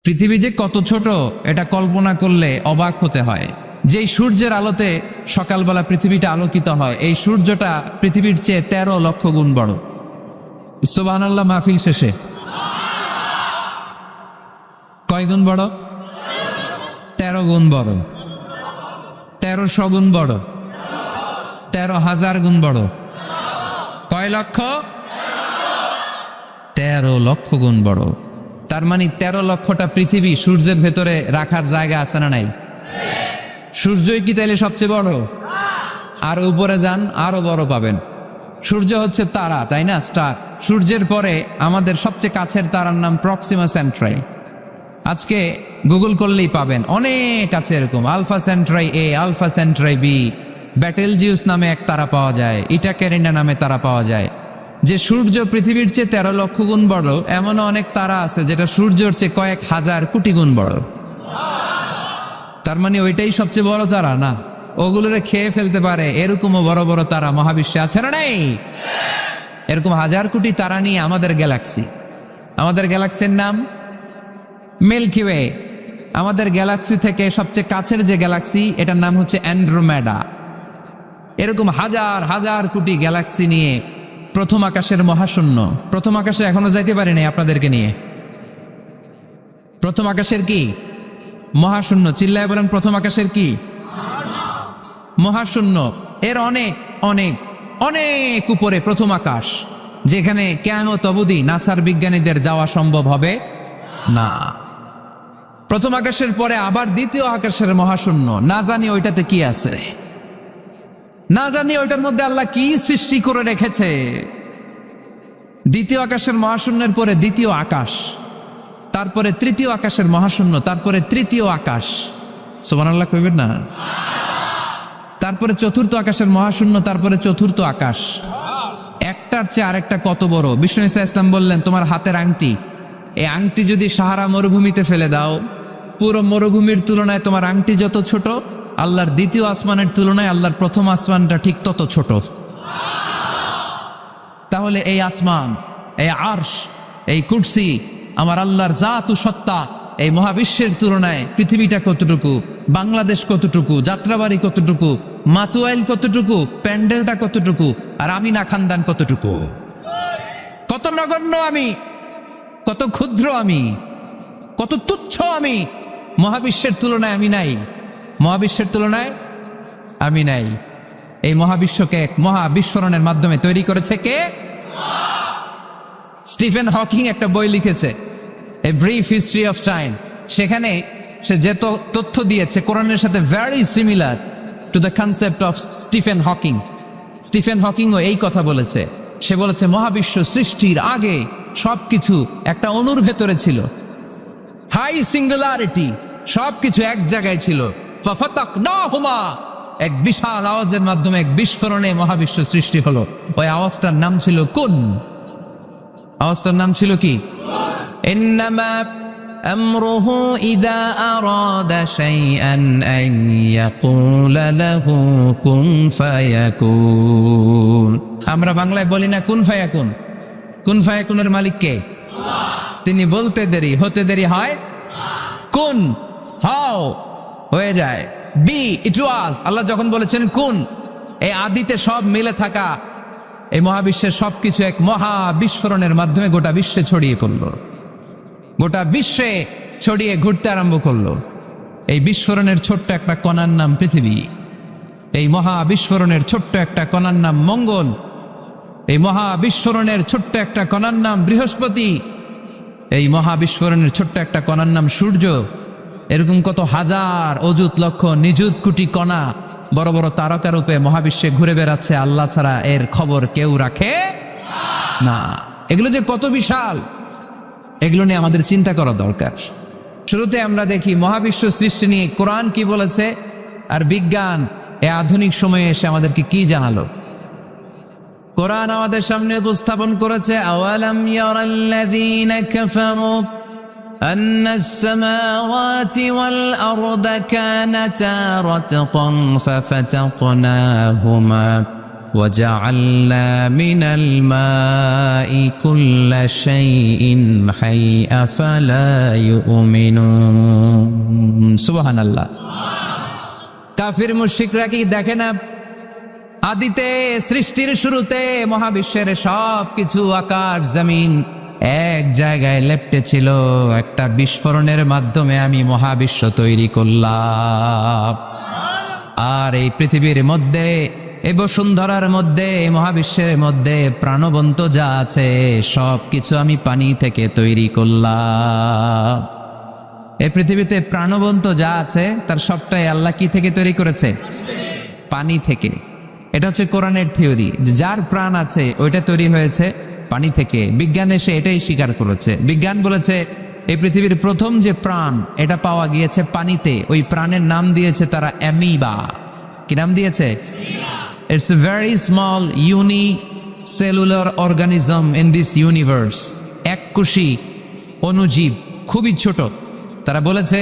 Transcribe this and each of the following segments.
পৃথিবী যে কত ছোট এটা কল্পনা করলে অবাক হতে হয়। যেই সূর্যের আলোতে সকালবেলা পৃথিবীটা আলোকিত হয়, এই সূর্যটা পৃথিবীর চেয়ে 13 লক্ষ গুণ বড়। সুবহানাল্লাহ মাহফিল শেষে কয় গুণ বড়? 13 গুণ বড়, 1300 গুণ বড়, 13,000 গুণ বড়। কয় লক্ষ? 13 লক্ষ গুণ বড়। তার মানে 13 লক্ষটা পৃথিবী সূর্যের ভেতরে রাখার জায়গা আছে না নাই? সূর্যই কি তাইলে সবচেয়ে বড়? আর উপরে যান, আরো বড় পাবেন। সূর্য হচ্ছে তারা, তাই না? স্টার। সূর্যের পরে আমাদের সবচেয়ে কাছের তারার নাম প্রক্সিমা সেন্ট্রাই। আজকে গুগল করলেই পাবেন, অনেক আছে এরকম। আলফা সেন্ট্রাই এ, আলফা সেন্ট্রাই বি, ব্যাটেলজিউস নামে এক তারা পাওয়া যায়, ইটাক্যারিনা নামে তারা পাওয়া যায়। যে সূর্য পৃথিবীর চেয়ে 13 লক্ষ গুণ বড়, এমনও অনেক তারা আছে যেটা সূর্যের চেয়ে কয়েক হাজার কোটি গুণ বড়। তার মানে ওইটাই সবচেয়ে বড় তারা না? ওগুলোরে খেয়ে ফেলতে পারে এরকমও বড় বড় তারা মহাবিশ্বে আছে না নেই? এরকম হাজার কোটি তারা নিয়ে আমাদের গ্যালাক্সি। আমাদের গ্যালাক্সির নাম মিল্কি ওয়ে। আমাদের গ্যালাক্সি থেকে সবচেয়ে কাছের যে গ্যালাক্সি, এটার নাম হচ্ছে অ্যান্ড্রোমেডা। এরকম হাজার হাজার কোটি গ্যালাক্সি নিয়ে প্রথম আকাশের মহাশূন্য। প্রথম আকাশে এখনো যাইতে পারিনি আপনাদেরকে নিয়ে। প্রথম আকাশের কি? মহাশূন্য। চিল্লায় বলেন, প্রথম আকাশের কি? মহাশূন্য। এর অনেক অনেক অনেক উপরে প্রথম আকাশ, যেখানে কিয়ামত অবধি নাসার বিজ্ঞানীদের যাওয়া সম্ভব হবে না। প্রথম আকাশের পরে আবার দ্বিতীয় আকাশের মহাশূন্য। না জানি ওইটাতে কি আছে, না জানি ওইটার মধ্যে আল্লাহ কি সৃষ্টি করে রেখেছে। দ্বিতীয় আকাশের মহাশূন্যের পরে দ্বিতীয় আকাশ, তারপরে তৃতীয় আকাশের মহাশূন্য, তারপরে তৃতীয় আকাশ। সুবহানাল্লাহ কইবেন না? তারপরে চতুর্থ আকাশের মহাশূন্য, তারপরে চতুর্থ আকাশ। একটার চেয়ে আরেকটা কত বড়। বিষ্ণু ঈসা ইসলাম বললেন, তোমার হাতের আংটি, এই আংটি যদি সাহারা মরুভূমিতে ফেলে দাও, পুরো মরুভূমির তুলনায় তোমার আংটি যত ছোট, আল্লাহর দ্বিতীয় আসমানের তুলনায় আল্লাহর প্রথম আসমানটা ঠিক তত ছোট। তাহলে এই আসমান, এই আরশ, এই কুরসি, আমার আল্লাহর জাত ও সত্তা, এই মহাবিশ্বের তুলনায় পৃথিবীটা কতটুকু, বাংলাদেশ কতটুকু, যাত্রাবাড়ি কতটুকু, মাতুয়াইল কতটুকু, প্যান্ডেলটা কতটুকু, আর আমি না খানদান কতটুকু। কত নগণ্য আমি, কত ক্ষুদ্র আমি, কত তুচ্ছ আমি। মহাবিশ্বের তুলনায় আমি নাই, মহাবিশ্বের তুলনায় আমি নাই। এই মহাবিশ্বকে এক মহাবিস্ফোরণের মাধ্যমে তৈরি করেছে কে? স্টিফেন হকিং একটা বই লিখেছে, a brief history of time. সেখানে সে যে তথ্য দিয়েছে কোরআনের সাথে very similar to the concept of Stephen Hawking. Stephen হকিংও এই কথা বলেছে। সে বলেছে মহাবিশ্ব সৃষ্টির আগে সবকিছু একটা অণুর ভেতরে ছিল, হাই সিঙ্গুলারিটি, সবকিছু এক জায়গায় ছিল। ফাফাতাকনাহুমা, এক বিশাল আওয়াজের মাধ্যমে এক বিস্ফোরণে মহাবিশ্ব সৃষ্টি হলো। ওই আওয়াজটার নাম ছিল কুন। আওয়াজটার নাম ছিল কি? ইন্নামা আমরুহু ইযা আরাদা শাইআন আন ইয়াকুলা লাহু কুন ফায়াকুন। আমরা বাংলায় বলি না কুন ফায়াকুন? কুন ফায়াকুনের মালিক কে? তিনি বলতে দেরি, হতে দেরি হয়। কুন, হাও, হয়ে যায়। বি, ইট ওয়াজ। আল্লাহ যখন বলেছেন কুন, এই আদিতে সব মিলে থাকা এই মহাবিশ্বের সবকিছু এক মহা বিস্ফোরণের মাধ্যমে গোটা বিশ্বে ছড়িয়ে পড়লো, গোটা বিশ্বে ছড়িয়ে ঘুরতে আরম্ভ করলো। এই বিস্ফোরণের ছোট্ট একটা কণার নাম পৃথিবী। এই মহা বিস্ফোরণের ছোট্ট একটা কণার নাম মঙ্গল। এই মহা বিস্ফোরণের ছোট্ট একটা কণার নাম বৃহস্পতি। এই মহা বিস্ফোরণের ছোট্ট একটা কণার নাম সূর্য। এরকম কত হাজার, অযুত, লক্ষ, নিযুত কোটি কণা বড় বড় তারকা রূপে মহাবিশ্বে ঘুরে বেড়াচ্ছে। আল্লাহ ছাড়া এর খবর কেউ রাখে না। এগুলো যে কত বিশাল, এগুলো নিয়ে আমাদের চিন্তা করা দরকার। শুরুতে আমরা দেখি মহাবিশ্ব সৃষ্টি নিয়ে কোরআন কি বলেছে, আর বিজ্ঞান এই আধুনিক সময়ে এসে আমাদেরকে কি জানালো। কোরআন আমাদের সামনে উপস্থাপন করেছে, আওয়ালাম ইয়ারাল্লাযীনা কাফারু আন্নাস সামাওয়াতি ওয়াল আরদা কানাতা রাতকান ফাফাতাকনাহুমা وجعلنا من الماء كل شيء حي أفلا يؤمنون سبحان الله কাফির মুশরিকরা কি দেখে না আদিতে সৃষ্টির শুরুতে মহাবিশ্বের সব কিছু আকাশ জমিন এক জায়গায় লেপ্টে ছিল একটা বিস্ফোরণের মাধ্যমে আমি মহাবিশ্ব তৈরি করলাম আর এই পৃথিবীর মধ্যে এই বসুন্ধরার মধ্যে মহাবিশ্বের মধ্যে প্রাণবন্ত যা আছে সব কিছু আমি পানি থেকে তৈরি করলাম এই পৃথিবীতে প্রাণবন্ত যা আছে তার সবটাই আল্লাহ কি থেকে তৈরি করেছে পানি থেকে এটা হচ্ছে কোরআনের থিওরি যার প্রাণ আছে ওইটা তৈরি হয়েছে পানি থেকে বিজ্ঞান এসে এটাই স্বীকার করেছে বিজ্ঞান বলেছে এই পৃথিবীর প্রথম যে প্রাণ এটা পাওয়া গিয়েছে পানিতে ওই প্রাণের নাম দিয়েছে তারা অ্যামিবা কি নাম দিয়েছে it's a very small unicellular organism in this universe এককোষী অণুজীব খুবই ছোট তারা বলেছে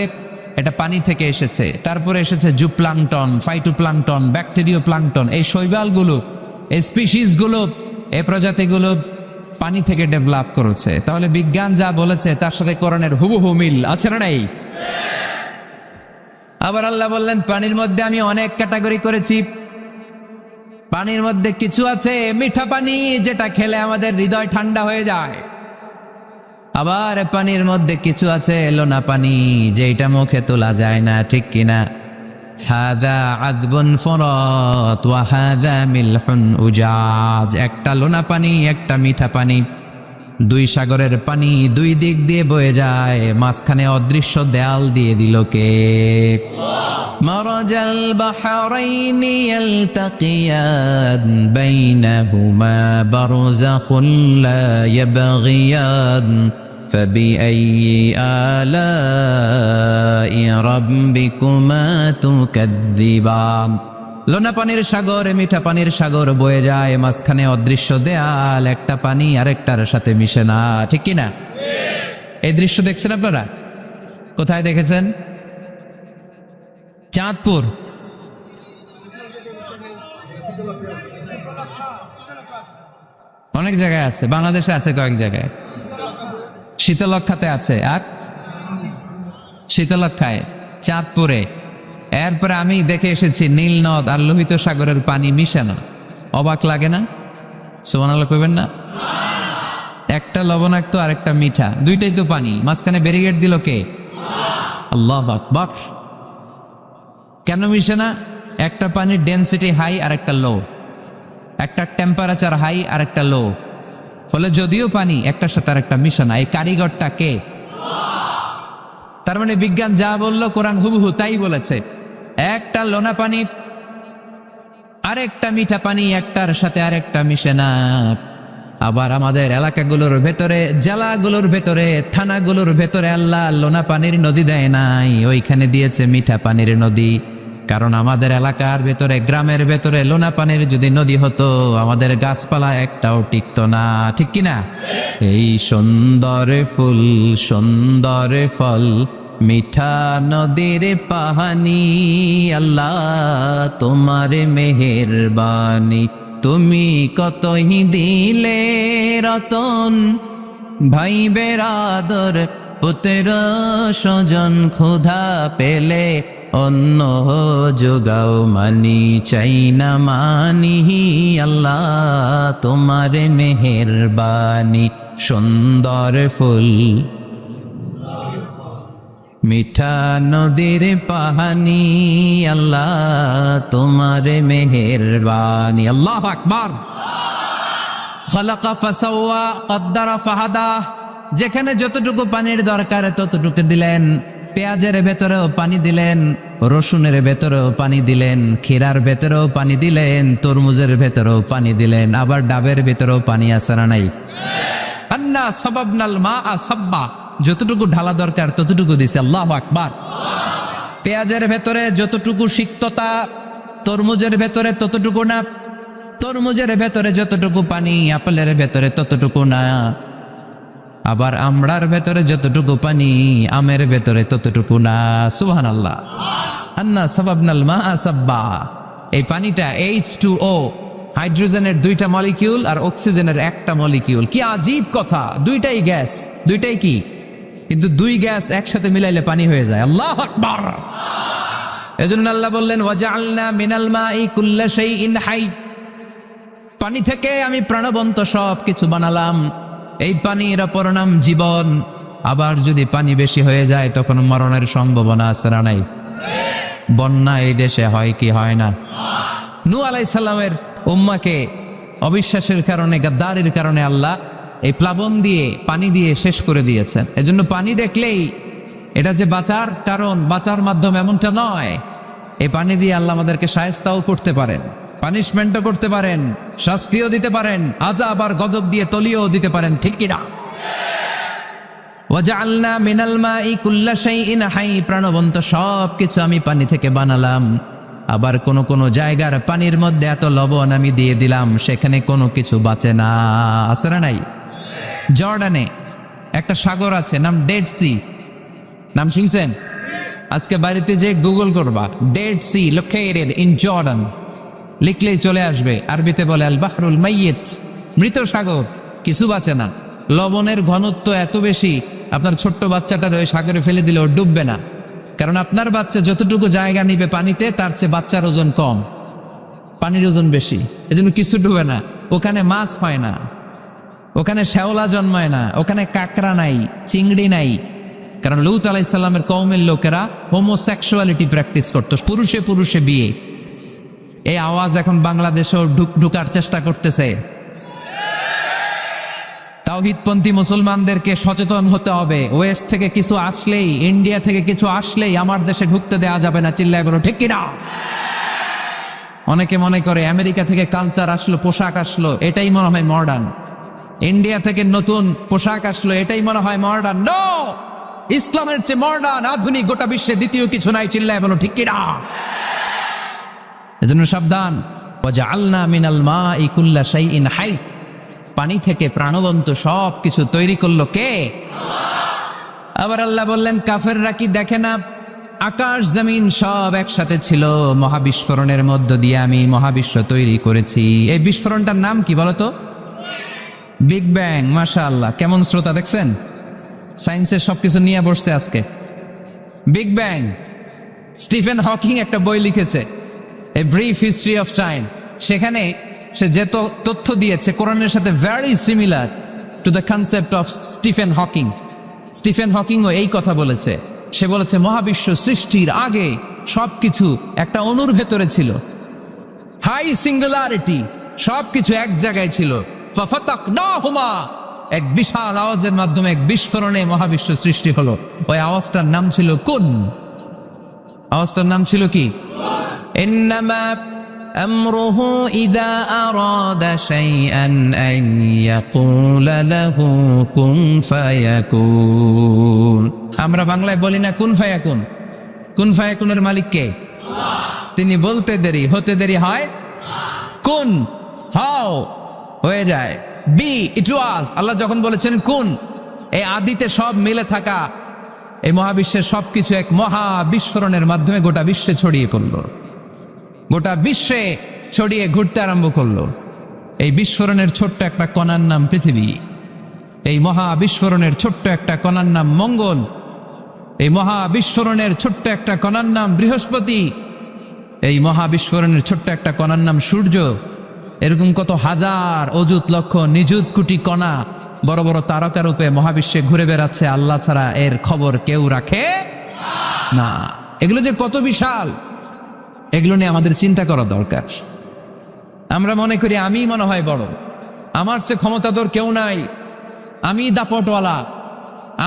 এটা পানি থেকে এসেছে তারপরে এসেছে জুপ্লাংটন ফাইটোপ্লাংটন ব্যাকটেরিয়া প্লাংটন এই শৈবালগুলো এই স্পিসিসগুলো এই প্রজাতিগুলো পানি থেকে ডেভেলপ করেছে তাহলে বিজ্ঞান যা বলেছে তার সাথে কোরআনের হুবহু মিল আছে না নাই আবার আল্লাহ বললেন পানির মধ্যে আমি অনেক ক্যাটাগরি করেছি পানির মধ্যে কিছু আছে মিঠা পানি যেটা খেলে আমাদের হৃদয় ঠান্ডা হয়ে যায় আবার পানির মধ্যে কিছু আছে লোনা পানি যেটা মুখে তোলা যায় না ঠিক কিনা হাদা আযবুন ফুরাত ওয়া হাদা মিলহুন উজাজ একটা লোনা পানি একটা মিঠা পানি দুই সাগরের পানি দুই দিক দিয়ে বয়ে যায় মাঝখানে অদৃশ্য দেয়াল দিয়ে দিল কে মারাজাল বাহরাইনি ইয়ালতাকিয়ান বাইনাহুমা বারযাখুন লা ইয়াবগিয়ান فبأي آلاء ربكما تكذبان লোনা পানির সাগর মিঠা পানির সাগর বয়ে যায় মাঝখানে অদৃশ্য দেয়াল একটা পানি আরেকটার সাথে মিশে না ঠিক কি না এই দৃশ্য দেখছেন আপনারা কোথায় দেখেছেন চাঁদপুর অনেক জায়গায় আছে বাংলাদেশে আছে কয়েক জায়গায় শীতলক্ষাতে আছে আর শীতলক্ষায় চাঁদপুরে এরপরে আমি দেখে এসেছি নীল নদ আর লোহিত সাগরের পানি মিশে না অবাক লাগে না সুবহানাল্লাহ কইবেন না একটা লবণাক্ত আর একটা মিঠা দুইটাই তো পানি মাঝখানে ব্যারিকেড দিল কে আল্লাহু আকবার কেন মিশে না একটা পানির ডেনসিটি হাই আর একটা লো একটা টেম্পারেচার হাই আর একটা লো ফলে যদিও পানি একটার সাথে আর একটা মিশে না এই কারিগরটা কে তার মানে বিজ্ঞান যা বললো কোরআন হুবহু তাই বলেছে একটা লোনা পানি আরেকটা মিঠা পানি একটার সাথে আরেকটা মিশে না আবার আমাদের এলাকাগুলোর ভেতরে জেলাগুলোর ভেতরে থানাগুলোর ভেতরে আল্লাহ লোনা পানির নদী দেয় নাই ওইখানে দিয়েছে মিঠা পানির নদী কারণ আমাদের এলাকার ভেতরে গ্রামের ভেতরে লোনা পানির যদি নদী হতো আমাদের গাছপালা একটাও টিকতো না ঠিক কিনা এই সুন্দর ফুল সুন্দর ফল মিঠা নদীর পাহানি আল্লাহ তোমার মেহেরবানি তুমি কতই দিলে রতন ভাই বেরাদর পুত্র স্বজন ক্ষুধা পেলে অন্য যোগাও মানি চাই না মানি আল্লাহ তোমার মেহেরবানি সুন্দর ফুল মিঠা নদীর পাহানি আল্লাহ তোমার মেহেরবানি আল্লাহু আকবার খালাকা ফাসাওয়া কদ্দারা ফাহাদা যেখানে যতটুকু পানির দরকার ততটুকু দিলেন পেঁয়াজের ভেতরেও পানি দিলেন রসুনের ভেতরেও পানি দিলেন ক্ষীরার ভেতরেও পানি দিলেন তরমুজের ভেতরেও পানি দিলেন আবার ডাবের ভেতরেও পানি আছে না নাই আন্না সাবাবনাল মাআ সাব্বা যতটুকু ঢালা দরকার ততটুকু দিছে আল্লাহু আকবার পেঁয়াজের ভেতরে যতটুকু সিক্ততা তরমুজের ভেতরে ততটুকু না তরমুজের ভেতরে যতটুকু পানি আপেলের ভেতরে ততটুকু না আবার আমড়ার ভেতরে যতটুকু পানি আমের ভেতরে ততটুকু না সুবহানাল্লাহ আন্না সাবাবনাল মাআ সাব্বা এই পানিটা H2O হাইড্রোজেনের 2টা মলিকিউল আর অক্সিজেনের 1টা মলিকিউল। কি আজীব কথা, দুইটাই গ্যাস, দুইটাই কি, কিন্তু 2 গ্যাস একসাথে মিলাইলে পানি হয়ে যায়। আল্লাহু আকবার। এজন্য আল্লাহ বললেন ওয়াজআলনা মিনাল মাই কুল্লা শাইইন হাই, পানি থেকে আমি প্রাণবন্ত সব কিছু বানালাম। এই পানির অপর নাম জীবন। আবার যদি পানি বেশি হয়ে যায় তখন মরণের সম্ভাবনা আছে না নাই? বন্যা এই দেশে হয় কি হয় না? নূহ আলাইহিস সালামের উম্মাকে অবিশ্বাসের কারণে, গাদ্দারির কারণে আল্লাহ এই প্লাবন দিয়ে, পানি দিয়ে শেষ করে দিয়েছেন। এজন্য পানি দেখলেই এটা যে বাঁচার কারণ, বাঁচার মাধ্যম এমনটা নয়। এই পানি দিয়ে আল্লাহ আমাদেরকে শায়েস্তাও করতে পারেন, পানিশমেন্টও করতে পারেন, শাস্তিও দিতে পারেন, আযাব আর গজব দিয়ে তলিয়েও দিতে পারেন, ঠিক কিনা? ওয়াজআলনা মিনাল মাই কুল্লা শাইইন হাই, প্রাণবন্ত সব কিছু আমি পানি থেকে বানালাম। আবার কোন কোন জায়গার পানির মধ্যে এত লবণ আমি দিয়ে দিলাম সেখানে কোনো কিছু বাঁচে না, আছে না নাই? জর্ডানে একটা সাগর আছে, নাম ডেড সি। নাম শুনছেন? আজকে বাড়িতে যে গুগল করবা, Dead Sea located in Jordan, লিখলেই চলে আসবে। আরবিতে বলে আল বাহরুল মাইয়িত, মৃত সাগর, কিছু বাঁচে না। লবণের ঘনত্ব এত বেশি, আপনার ছোট্ট বাচ্চাটার ওই সাগরে ফেলে দিলে ও ডুববে না, কারণ আপনার বাচ্চা যতটুকু জায়গা নিবে পানিতে তার চেয়ে বাচ্চার ওজন কম, পানির ওজন বেশি, এজন্য কিছু ডুবে না। ওখানে মাছ হয় না, ওখানে শ্যাওলা জন্মায় না, ওখানে কাঁকড়া নাই, চিংড়ি নাই, কারণ লূত আলাইহিস সালামের কওমের লোকেরা হোমোসেক্সুয়ালিটি প্র্যাকটিস করত, পুরুষে পুরুষে বিয়ে। এই আওয়াজ এখন বাংলাদেশেও ঢুকার চেষ্টা করতেছে। তাওহীদপন্থী মুসলমানদেরকে সচেতন হতে হবে। ওয়েস্ট থেকে কিছু আসলেই, ইন্ডিয়া থেকে কিছু আসলেই আমার দেশে ঢুকতে দেওয়া যাবে না, চিল্লায় বলো ঠিক কিনা? অনেকে মনে করে আমেরিকা থেকে কালচার আসলো, পোশাক আসলো, এটাই মনে হয় মডার্ন। ইন্ডিয়া থেকে নতুন পোশাক আসলো, এটাই মনে হয় মডার্ন। নো, ইসলামের চেয়ে মডার্ন, আধুনিক গোটা বিশ্বে দ্বিতীয় কিছু নাই, চিল্লায় বলো ঠিক কিনা? এজন্য সাবধান। ওয়াজআলনা মিনাল মাই কুল্লা শাইইন হাই, পানি থেকে প্রাণবন্ত সব কিছু তৈরি করলো কে? আবার আল্লাহ বললেন কাফেররা কি দেখে না, আকাশ জমিন সব একসাথে ছিল, মহাবিস্ফোরণের মধ্য দিয়ে আমি মহাবিশ্ব তৈরি করেছি। এই বিস্ফোরণটার নাম কি বলতো? Big bang. মাশাআল্লাহ, কেমন শ্রোতা দেখছেন? সায়েন্সের সবকিছু নিয়ে বসছে আজকে। Big bang. স্টিফেন হকিং একটা বই লিখেছে, a brief history of time. সেখানে সে যে তথ্য দিয়েছে কোরআনের সাথে very similar to the concept of Stephen Hawking. Stephen হকিংও এই কথা বলেছে। সে বলেছে মহাবিশ্ব সৃষ্টির আগে সবকিছু একটা অণুর ভেতরে ছিল, হাই সিঙ্গুলারিটি, সবকিছু এক জায়গায় ছিল। ফাফাতাকনাহুমা, এক বিশাল আওয়াজের মাধ্যমে, এক বিস্ফোরণে মহাবিশ্ব সৃষ্টি হলো। ওই আওয়াজটার নাম ছিল কুন। আওয়াজটার নাম ছিল কি? ইন্নামা আমরুহু ইযা আরাদা শাইআন আন ইয়াকুলা লাহু কুন ফায়াকুন। আমরা বাংলায় বলি না কুন ফায়াকুন? কুন ফায়াকুনের মালিক কে? তিনি বলতে দেরি, হতে দেরি হয়। কুন, হাও, হয়ে যায়। বি, ইট ওয়াজ। আল্লাহ যখন বলেছেন কুন, এই আদিতে সব মিলে থাকা এই মহাবিশ্বের সবকিছু এক মহা বিস্ফোরণের মাধ্যমে গোটা বিশ্বে ছড়িয়ে পড়ল, গোটা বিশ্বে ছড়িয়ে ঘুরতে আরম্ভ করলো। এই বিস্ফোরণের ছোট্ট একটা কণার নাম পৃথিবী, এই মহা বিস্ফোরণের ছোট্ট একটা কণার নাম মঙ্গল, এই মহা বিস্ফোরণের ছোট্ট একটা কণার নাম বৃহস্পতি, এই মহা বিস্ফোরণের ছোট্ট একটা কণার নাম সূর্য। এরকম কত হাজার, অযুত, লক্ষ, নিযুত কোটি কণা বড় বড় তারকা রূপে মহাবিশ্বে ঘুরে বেড়াচ্ছে। আল্লাহ ছাড়া এর খবর কেউ রাখে না। এগুলো যে কত বিশাল, এগুলো নিয়ে আমাদের চিন্তা করা দরকার। আমরা মনে করি আমি মনে হয় বড়, আমার চেয়ে ক্ষমতাধর কেউ নাই, আমি দাপটওয়ালা,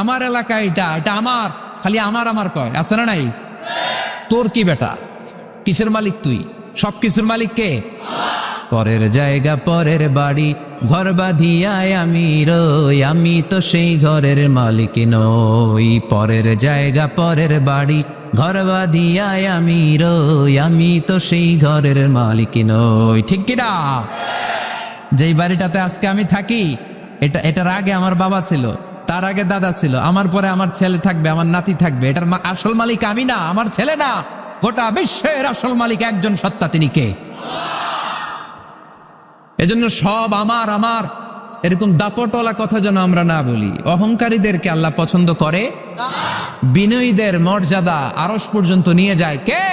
আমার এলাকা এটা আমার, খালি আমার আমার কয়, আছে না নাই? তোর কি বেটা, কিসের মালিক তুই? সব কিছুর মালিক কে? পরের জায়গা পরের বাড়ি, ঘর বাঁধিয়ায় আমি রই, আমি তো সেই ঘরের মালিক নই। পরের জায়গা পরের বাড়ি, ঘর বাঁধিয়ায় আমি রই, আমি তো সেই ঘরের মালিক নই, ঠিক কিনা? যেই বাড়িটাতে আজকে আমি থাকি, এটার আগে আমার বাবা ছিল, তার আগে দাদা ছিল, আমার পরে আমার ছেলে থাকবে, আমার নাতি থাকবে। এটার আসল মালিক আমি না, আমার ছেলে না, গোটা বিশ্বের আসল মালিক একজন সত্তা, তিনি কে? এজন্য সব আমার আমার এরকম দাপটওয়ালা কথা যেন আমরা না বলি। অহংকারীদেরকে আল্লাহ পছন্দ করে, বিনয়ীদের মর্যাদা আরশ পর্যন্ত নিয়ে যায় কে?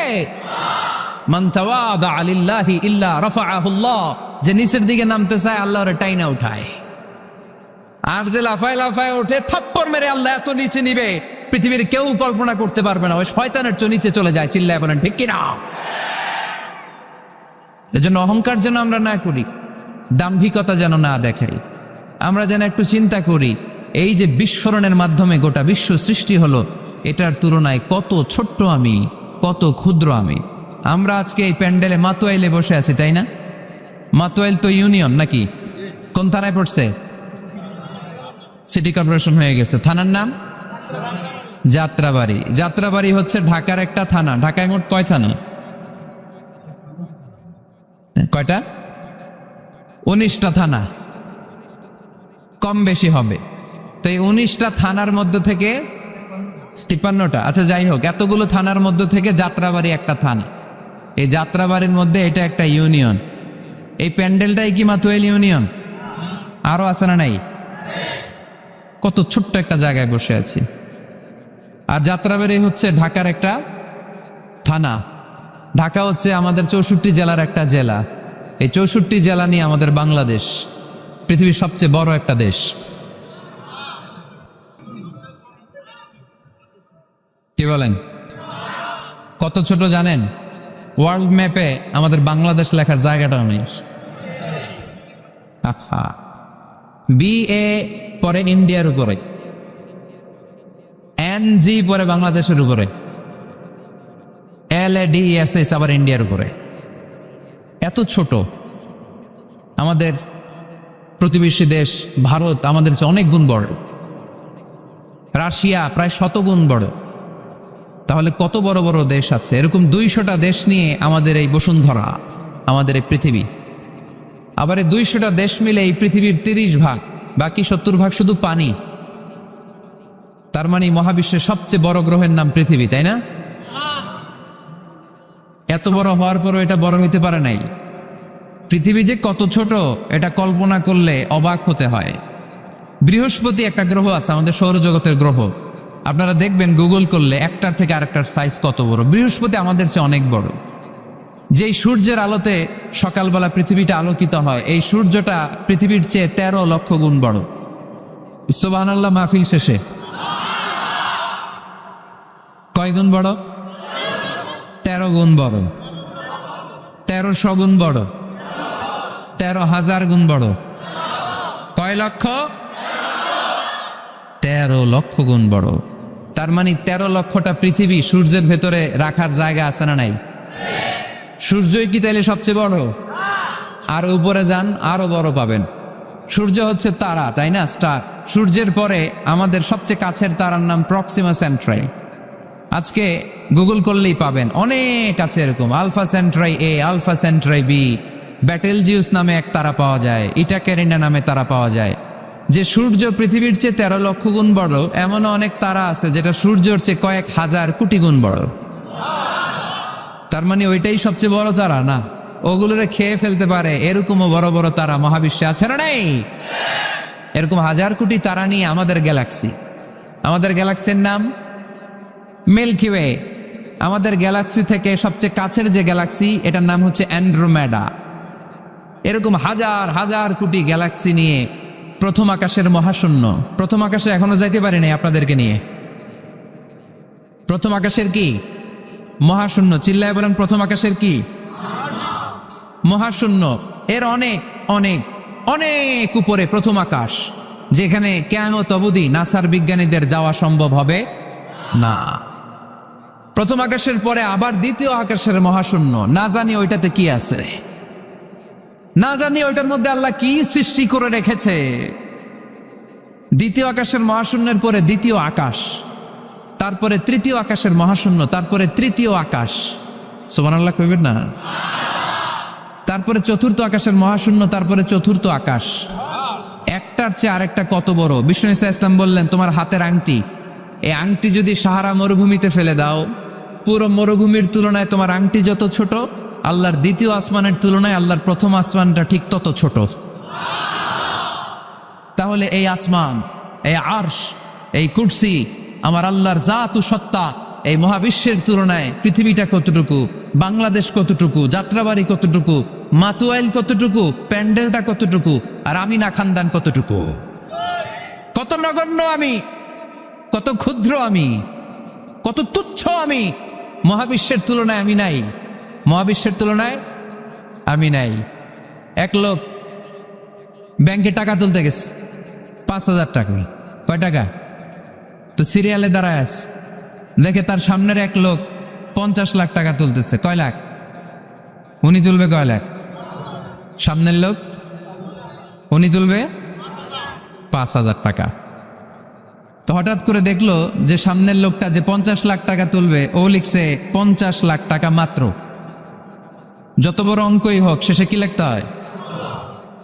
মান তাওয়াদা লিল্লাহি ইল্লা রাফাআহুল্লাহ, যে নিচের দিকে নামতে চায় আল্লাহ ওরে টাইনা উঠায়। আর যে লাফায় লাফায় ওঠে থাপ্পড় মেরে আল্লাহ এত নিচে নিবে পৃথিবীর কেউ কল্পনা করতে পারবে না। ওই শয়তানের চেয়ে নিচে চলে যায়। চিল্লায় বলেন ঠিক কিনা? এজন্য অহংকার যেন আমরা না করি, দাম্ভিকতা যেন না দেখাই। আমরা যেন একটু চিন্তা করি, এই যে বিস্ফোরণের মাধ্যমে গোটা বিশ্ব সৃষ্টি হলো, এটার তুলনায় কত ছোট্ট আমি, কত ক্ষুদ্র আমি। আমরা আজকে এই প্যান্ডেলে মাতোয়াইলে বসে আছি, তাই না? মাতোয়াইল তো ইউনিয়ন নাকি? কোন থানায় পড়ছে? সিটি কর্পোরেশন হয়ে গেছে। থানার নাম যাত্রাবাড়ি। যাত্রাবাড়ি হচ্ছে ঢাকার একটা থানা। ঢাকায় মোট কয় থানা? কয়টা? 19টা থানা, কম বেশি হবে। তো এই 19টা থানার মধ্য থেকে 53টা, আচ্ছা যাই হোক, এতগুলো থানার মধ্য থেকে যাত্রাবাড়ি একটা থানা। এই যাত্রাবাড়ির মধ্যে এটা একটা ইউনিয়ন। এই প্যান্ডেলটাই কি মাতোয়াইল ইউনিয়ন? আরো আছে না নাই? কত ছোট্ট একটা জায়গায় বসে আছি। আর যাত্রাবাড়ি হচ্ছে ঢাকার একটা থানা। ঢাকা হচ্ছে আমাদের 64 জেলার একটা জেলা। এই 64 জেলা নিয়ে আমাদের বাংলাদেশ পৃথিবীর সবচেয়ে বড় একটা দেশ। কি বলেন? কত ছোট জানেন? ওয়ার্ল্ড ম্যাপে আমাদের বাংলাদেশ লেখার জায়গাটাও নেই। আহা, BA পরে ইন্ডিয়ার উপরে, NG পরে বাংলাদেশের উপরে, LADSS আবার ইন্ডিয়ার উপরে। এত ছোট। আমাদের প্রতিবেশী দেশ ভারত আমাদের চেয়ে অনেক গুণ বড়। রাশিয়া প্রায় 100 গুণ বড়। তাহলে কত বড় বড় দেশ আছে। এরকম 200টা দেশ নিয়ে আমাদের এই বসুন্ধরা, আমাদের এই পৃথিবী। আবার এই 200টা দেশ মিলে এই পৃথিবীর 30 ভাগ, বাকি 70 ভাগ শুধু পানি। তার মানে মহাবিশ্বের সবচেয়ে বড় গ্রহের নাম পৃথিবী, তাই না? এত বড় হওয়ার পরও এটা বড় হইতে পারে নাই। পৃথিবী যে কত ছোট এটা কল্পনা করলে অবাক হতে হয়। বৃহস্পতি একটা গ্রহ আছে, আমাদের সৌরজগতের গ্রহ। আপনারা দেখবেন গুগল করলে একটার থেকে আরেকটার সাইজ কত বড়। বৃহস্পতি আমাদের চেয়ে অনেক বড়। যেই সূর্যের আলোতে সকালবেলা পৃথিবীটা আলোকিত হয়, এই সূর্যটা পৃথিবীর চেয়ে 13 লক্ষ গুণ বড়। সুবহানাল্লাহ মাহফিল শেষে কয় গুণ বড়? 13 গুণ বড়, 1300 গুণ বড়, 13,000 গুণ বড়। কয় লক্ষ? 13 লক্ষ গুণ বড়। তার মানে 13 লক্ষটা পৃথিবী সূর্যের ভেতরে রাখার জায়গা আছে না নাই? সূর্যই কি তাইলে সবচেয়ে বড়? আর উপরে যান, আরো বড় পাবেন। সূর্য হচ্ছে তারা, তাই না? স্টার। সূর্যের পরে আমাদের সবচেয়ে কাছের তারার নাম প্রক্সিমা সেন্ট্রাই। আজকে গুগল করলেই পাবেন, অনেক আছে এরকম। Alpha Centauri A, alpha Centauri B, Betelgeuse নামে এক তারা পাওয়া যায়, ইটাকেরিনা নামে তারা পাওয়া যায়। যে সূর্য পৃথিবীর চেয়ে 13 লক্ষ গুণ বড়, এমনও অনেক তারা আছে যেটা সূর্যের চেয়ে কয়েক হাজার কোটি গুণ বড়। তার মানে ওইটাই সবচেয়ে বড় তারা না? ওগুলোরে খেয়ে ফেলতে পারে এরকমও বড় বড় তারা মহাবিশ্বে আছে না নেই? এরকম হাজার কোটি তারা নিয়ে আমাদের গ্যালাক্সি। আমাদের গ্যালাক্সির নাম মিল্কি ওয়ে। আমাদের গ্যালাক্সি থেকে সবচেয়ে কাছের যে গ্যালাক্সি, এটার নাম হচ্ছে অ্যান্ড্রোমেডা। এরকম হাজার হাজার কোটি গ্যালাক্সি নিয়ে প্রথম আকাশের মহাশূন্য। প্রথম আকাশে এখনো যাইতে পারি নাই আপনাদেরকে নিয়ে। প্রথম আকাশের কি? মহাশূন্য। চিল্লায় বলেন প্রথম আকাশের কি? মহাশূন্য। এর অনেক অনেক অনেক উপরে প্রথম আকাশ, যেখানে কিয়ামত অবধি নাসার বিজ্ঞানীদের যাওয়া সম্ভব হবে না। প্রথম আকাশের পরে আবার দ্বিতীয় আকাশের মহাশূন্য। না জানি ওইটাতে কি আছে, না জানি ওইটার মধ্যে আল্লাহ কি সৃষ্টি করে রেখেছে। দ্বিতীয় আকাশের মহাশূন্যের পরে দ্বিতীয় আকাশ, তারপরে তৃতীয় আকাশের মহাশূন্য, তারপরে তৃতীয় আকাশ। সুবহানাল্লাহ কইবেন না? তারপরে চতুর্থ আকাশের মহাশূন্য, তারপরে চতুর্থ আকাশ। একটার চেয়ে আরেকটা কত বড়। বিষ্ণু ঈসা ইসলাম বললেন, তোমার হাতের আংটি, এই আংটি যদি সাহারা মরুভূমিতে ফেলে দাও, পুরো মরুভূমির তুলনায় তোমার আংটি যত ছোট, আল্লাহর দ্বিতীয় আসমানের তুলনায় আল্লাহর প্রথম আসমানটা ঠিক তত ছোট। তাহলে এই আসমান, এই আরশ, এই কুরসি, আমার আল্লাহর জাত ও সত্তা, এই মহাবিশ্বের তুলনায় পৃথিবীটা কতটুকু, বাংলাদেশ কতটুকু, যাত্রাবাড়ি কতটুকু, মাতুয়াইল কতটুকু, প্যান্ডেলটা কতটুকু, আর আমি না খানদান কতটুকু, কত নগণ্য আমি, কত ক্ষুদ্র আমি, কত তুচ্ছ আমি। মহাবিশ্বের তুলনায় আমি নাই, মহাবিশ্বের তুলনায় আমি নাই। এক লোক ব্যাংকে টাকা তুলতে গেছে, 5,000 টাকা। কয় টাকা? তো সিরিয়ালে দাঁড়ায় আছে, দেখে তার সামনের এক লোক 50 লাখ টাকা তুলতেছে। কয় লাখ? উনি তুলবে কয় লাখ? সামনের লোক উনি তুলবে 5,000 টাকা। তো হঠাৎ করে দেখলো যে সামনের লোকটা যে 50 লাখ টাকা তুলবে, ও লিখছে 50 লাখ টাকা মাত্র। যত বড় অঙ্কই হোক শেষে কি লিখতে হয়?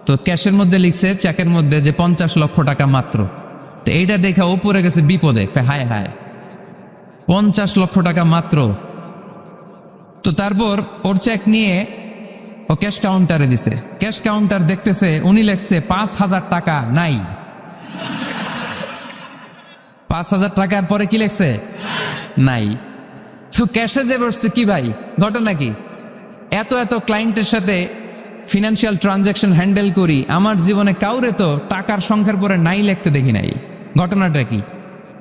তো ক্যাশের মধ্যে লিখছে, চেকের মধ্যে, যে 50 লক্ষ টাকা মাত্র। তো এইটা দেখা ও পড়ে গেছে বিপদে, হায় হায়, 50 লক্ষ টাকা মাত্র। তো তারপর ওর চেক নিয়ে ও ক্যাশ কাউন্টারে দিছে। ক্যাশ কাউন্টার দেখতেছে, উনি লেখছে 5,000 টাকা নাই। 5,000 টাকার পরে কি লেখছে? নাই। তো ক্যাশে যে বসছে, কি ভাই ঘটনা কি? এত এত ক্লায়েন্টের সাথে ফিনান্সিয়াল ট্রানজাকশন হ্যান্ডেল করি, আমার জীবনে কাউরে তো টাকার সংখ্যার পরে নাই লিখতে দেখি নাই, ঘটনাটা কি?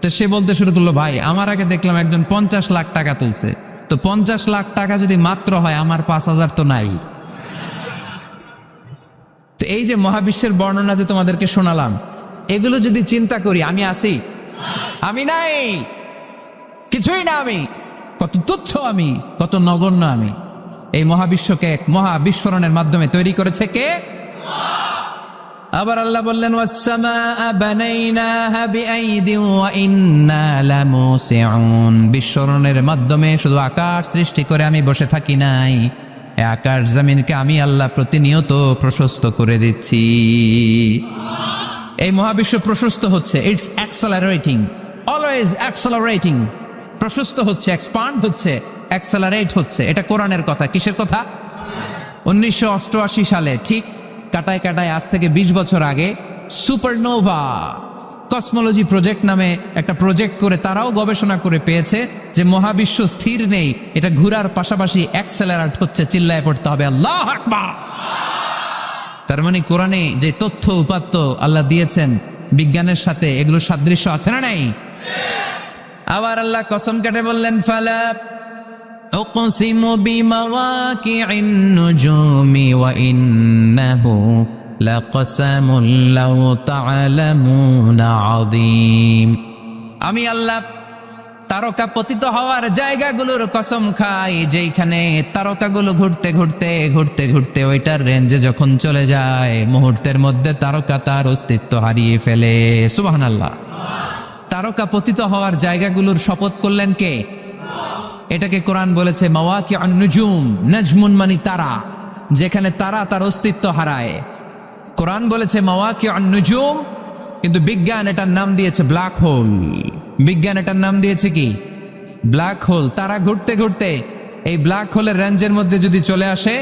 তো সে বলতে শুরু করলো, ভাই আমার আগে দেখলাম একজন 50 লাখ টাকা তুলছে, তো 50 লাখ টাকা যদি মাত্র হয়, আমার 5,000 তো নাই। তো এই যে মহাবিশ্বের বর্ণনা যে তোমাদেরকে শোনালাম, এগুলো যদি চিন্তা করি, আমি আছি? আমি নাই, কিছুই না আমি, কত তুচ্ছ আমি, কত নগণ্য আমি। এই মহাবিশ্বকে এক মহা বিস্ফোরণের মাধ্যমে তৈরি করেছে কে? আবার আল্লাহ বললেন, ওয়াস-সামাআ বানাইনাহা বিআইদিন ওয়া ইন্না লামুসিউন। বিস্ফোরণের মাধ্যমে শুধু আকাশ সৃষ্টি করে আমি বসে থাকি নাই, এই আকাশ জমিনকে আমি আল্লাহ প্রতিনিয়ত প্রশস্ত করে দিচ্ছি। এই মহাবিশ্ব প্রশস্ত হচ্ছে, ইটস অ্যাক্সেলারেটিং, অলওয়েজ অ্যাক্সেলারেটিং। প্রশস্ত হচ্ছে, এক্সপান্ড হচ্ছে, অ্যাক্সেলারেট হচ্ছে। এটা কোরআনের কথা। কিসের কথা? 1988 সালে, ঠিক কাটায় কাটায় আজ থেকে 20 বছর আগে, সুপারনোভা কসমোলজি প্রজেক্ট নামে একটা প্রজেক্ট করে তারাও গবেষণা করে পেয়েছে যে মহাবিশ্ব স্থির নেই, এটা ঘোরার পাশাপাশি অ্যাক্সেলারেট হচ্ছে। চিল্লায় পড়তে হবে আল্লাহু আকবার। তার মানে কোরআনে যে তথ্য উপাত্ত আল্লাহ দিয়েছেন, বিজ্ঞানের সাথে এগুলোর সাদৃশ্য আছে না নাই? আবার আল্লাহ কসম কেটে বললেন, ফালা উকসিমু বিমাওয়াকিইন নুজুমি ওয়া ইন্নাহু লাকসামুন লাউ তা'লামুনা আযীম। আমি আল্লাহ তারকা পতিত হওয়ার জায়গাগুলোর কসম খাই, যেখানে তারকাগুলো ঘুরতে ঘুরতে ঘুরতে ঘুরতে ওইটার রেঞ্জে যখন চলে যায়, মুহূর্তের মধ্যে তারকা তার অস্তিত্ব হারিয়ে ফেলে। সুবহানাল্লাহ। তারকা পতিত হওয়ার জায়গাগুলোর শপথ করলেন কে? এটাকে কোরআন বলেছে মাওয়াকিউন নুজুম। নাজমুন মানে তারা, যেখানে তারা তার অস্তিত্ব হারায়। কোরআন বলেছে মাওয়াকিউন নুজুম, কিন্তু বিজ্ঞান এটার নাম দিয়েছে ব্ল্যাক হোল। বিজ্ঞান এটার নাম দিয়েছে কি? Black hole. তারা ঘুরতে ঘুরতে এই ব্ল্যাক হোলের রেঞ্জের মধ্যে যদি চলে আসে,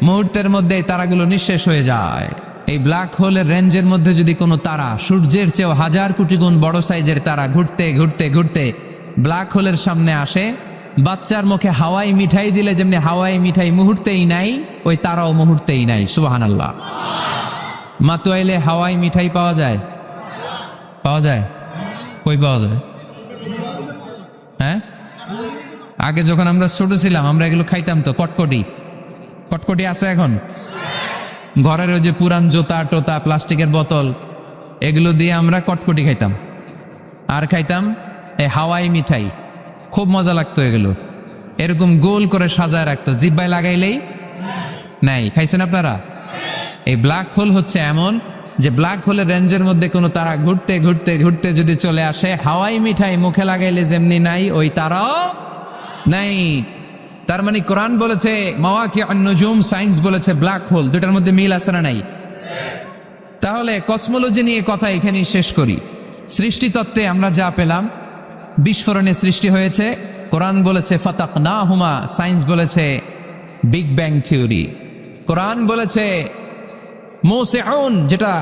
মুহূর্তের মধ্যে এই তারাগুলো নিঃশেষ হয়ে যায়। এই ব্ল্যাক হোলের রেঞ্জের মধ্যে যদি কোনো তারা সূর্যের চেয়েও 1000 কোটি গুণ বড় সাইজের তারা ঘুরতে ঘুরতে ঘুরতে ব্ল্যাক হোলের সামনে আসে, বাচ্চার মুখে হাওয়াই মিঠাই দিলে যেমনি হাওয়াই মিঠাই মুহূর্তেই নাই, ওই তারাও মুহূর্তেই নাই। সুবহানাল্লাহ। মাতুয়াইলে হাওয়াই মিঠাই পাওয়া যায়? পাওয়া যায়? কই পাওয়া যায়? হ্যাঁ, আগে যখন আমরা ছোট ছিলাম আমরা এগুলো খাইতাম তো। কটকটি, কটকটি আছে এখন? ঘরের ওই যে পুরান জোতা টোতা প্লাস্টিকের বোতল, এগুলো দিয়ে আমরা কটকটি খাইতাম। আর খাইতাম এই হাওয়াই মিঠাই, খুব মজা লাগতো। এগুলো এরকম গোল করে সাজায় রাখতো, জিব্বায় লাগাইলেই নাই। খাইছেন আপনারা? এই ব্ল্যাক হোল হচ্ছে এমন যে ব্ল্যাক হোলের রেঞ্জের মধ্যে কোনো তারা ঘুরতে ঘুরতে ঘুরতে যদি চলে আসে, হাওয়াই মিঠাই মুখে লাগাইলে যেমনি নাই, ওই তারাও নাই। তার মানে কোরআন বলেছে মাওয়াকিউন নুজুম, সায়েন্স বলেছে ব্ল্যাক হোল। দুটার মধ্যে মিল আছে না নাই? তাহলে কসমোলজি নিয়ে কথা এখানেই শেষ করি। সৃষ্টিতত্ত্বে আমরা যা পেলাম, বিস্ফোরণে সৃষ্টি হয়েছে। কোরআন বলেছে ফাতাকনাহুমা, সায়েন্স বলেছে বিগ ব্যাং থিওরি। কোরআন বলেছে মোসেউন, যেটা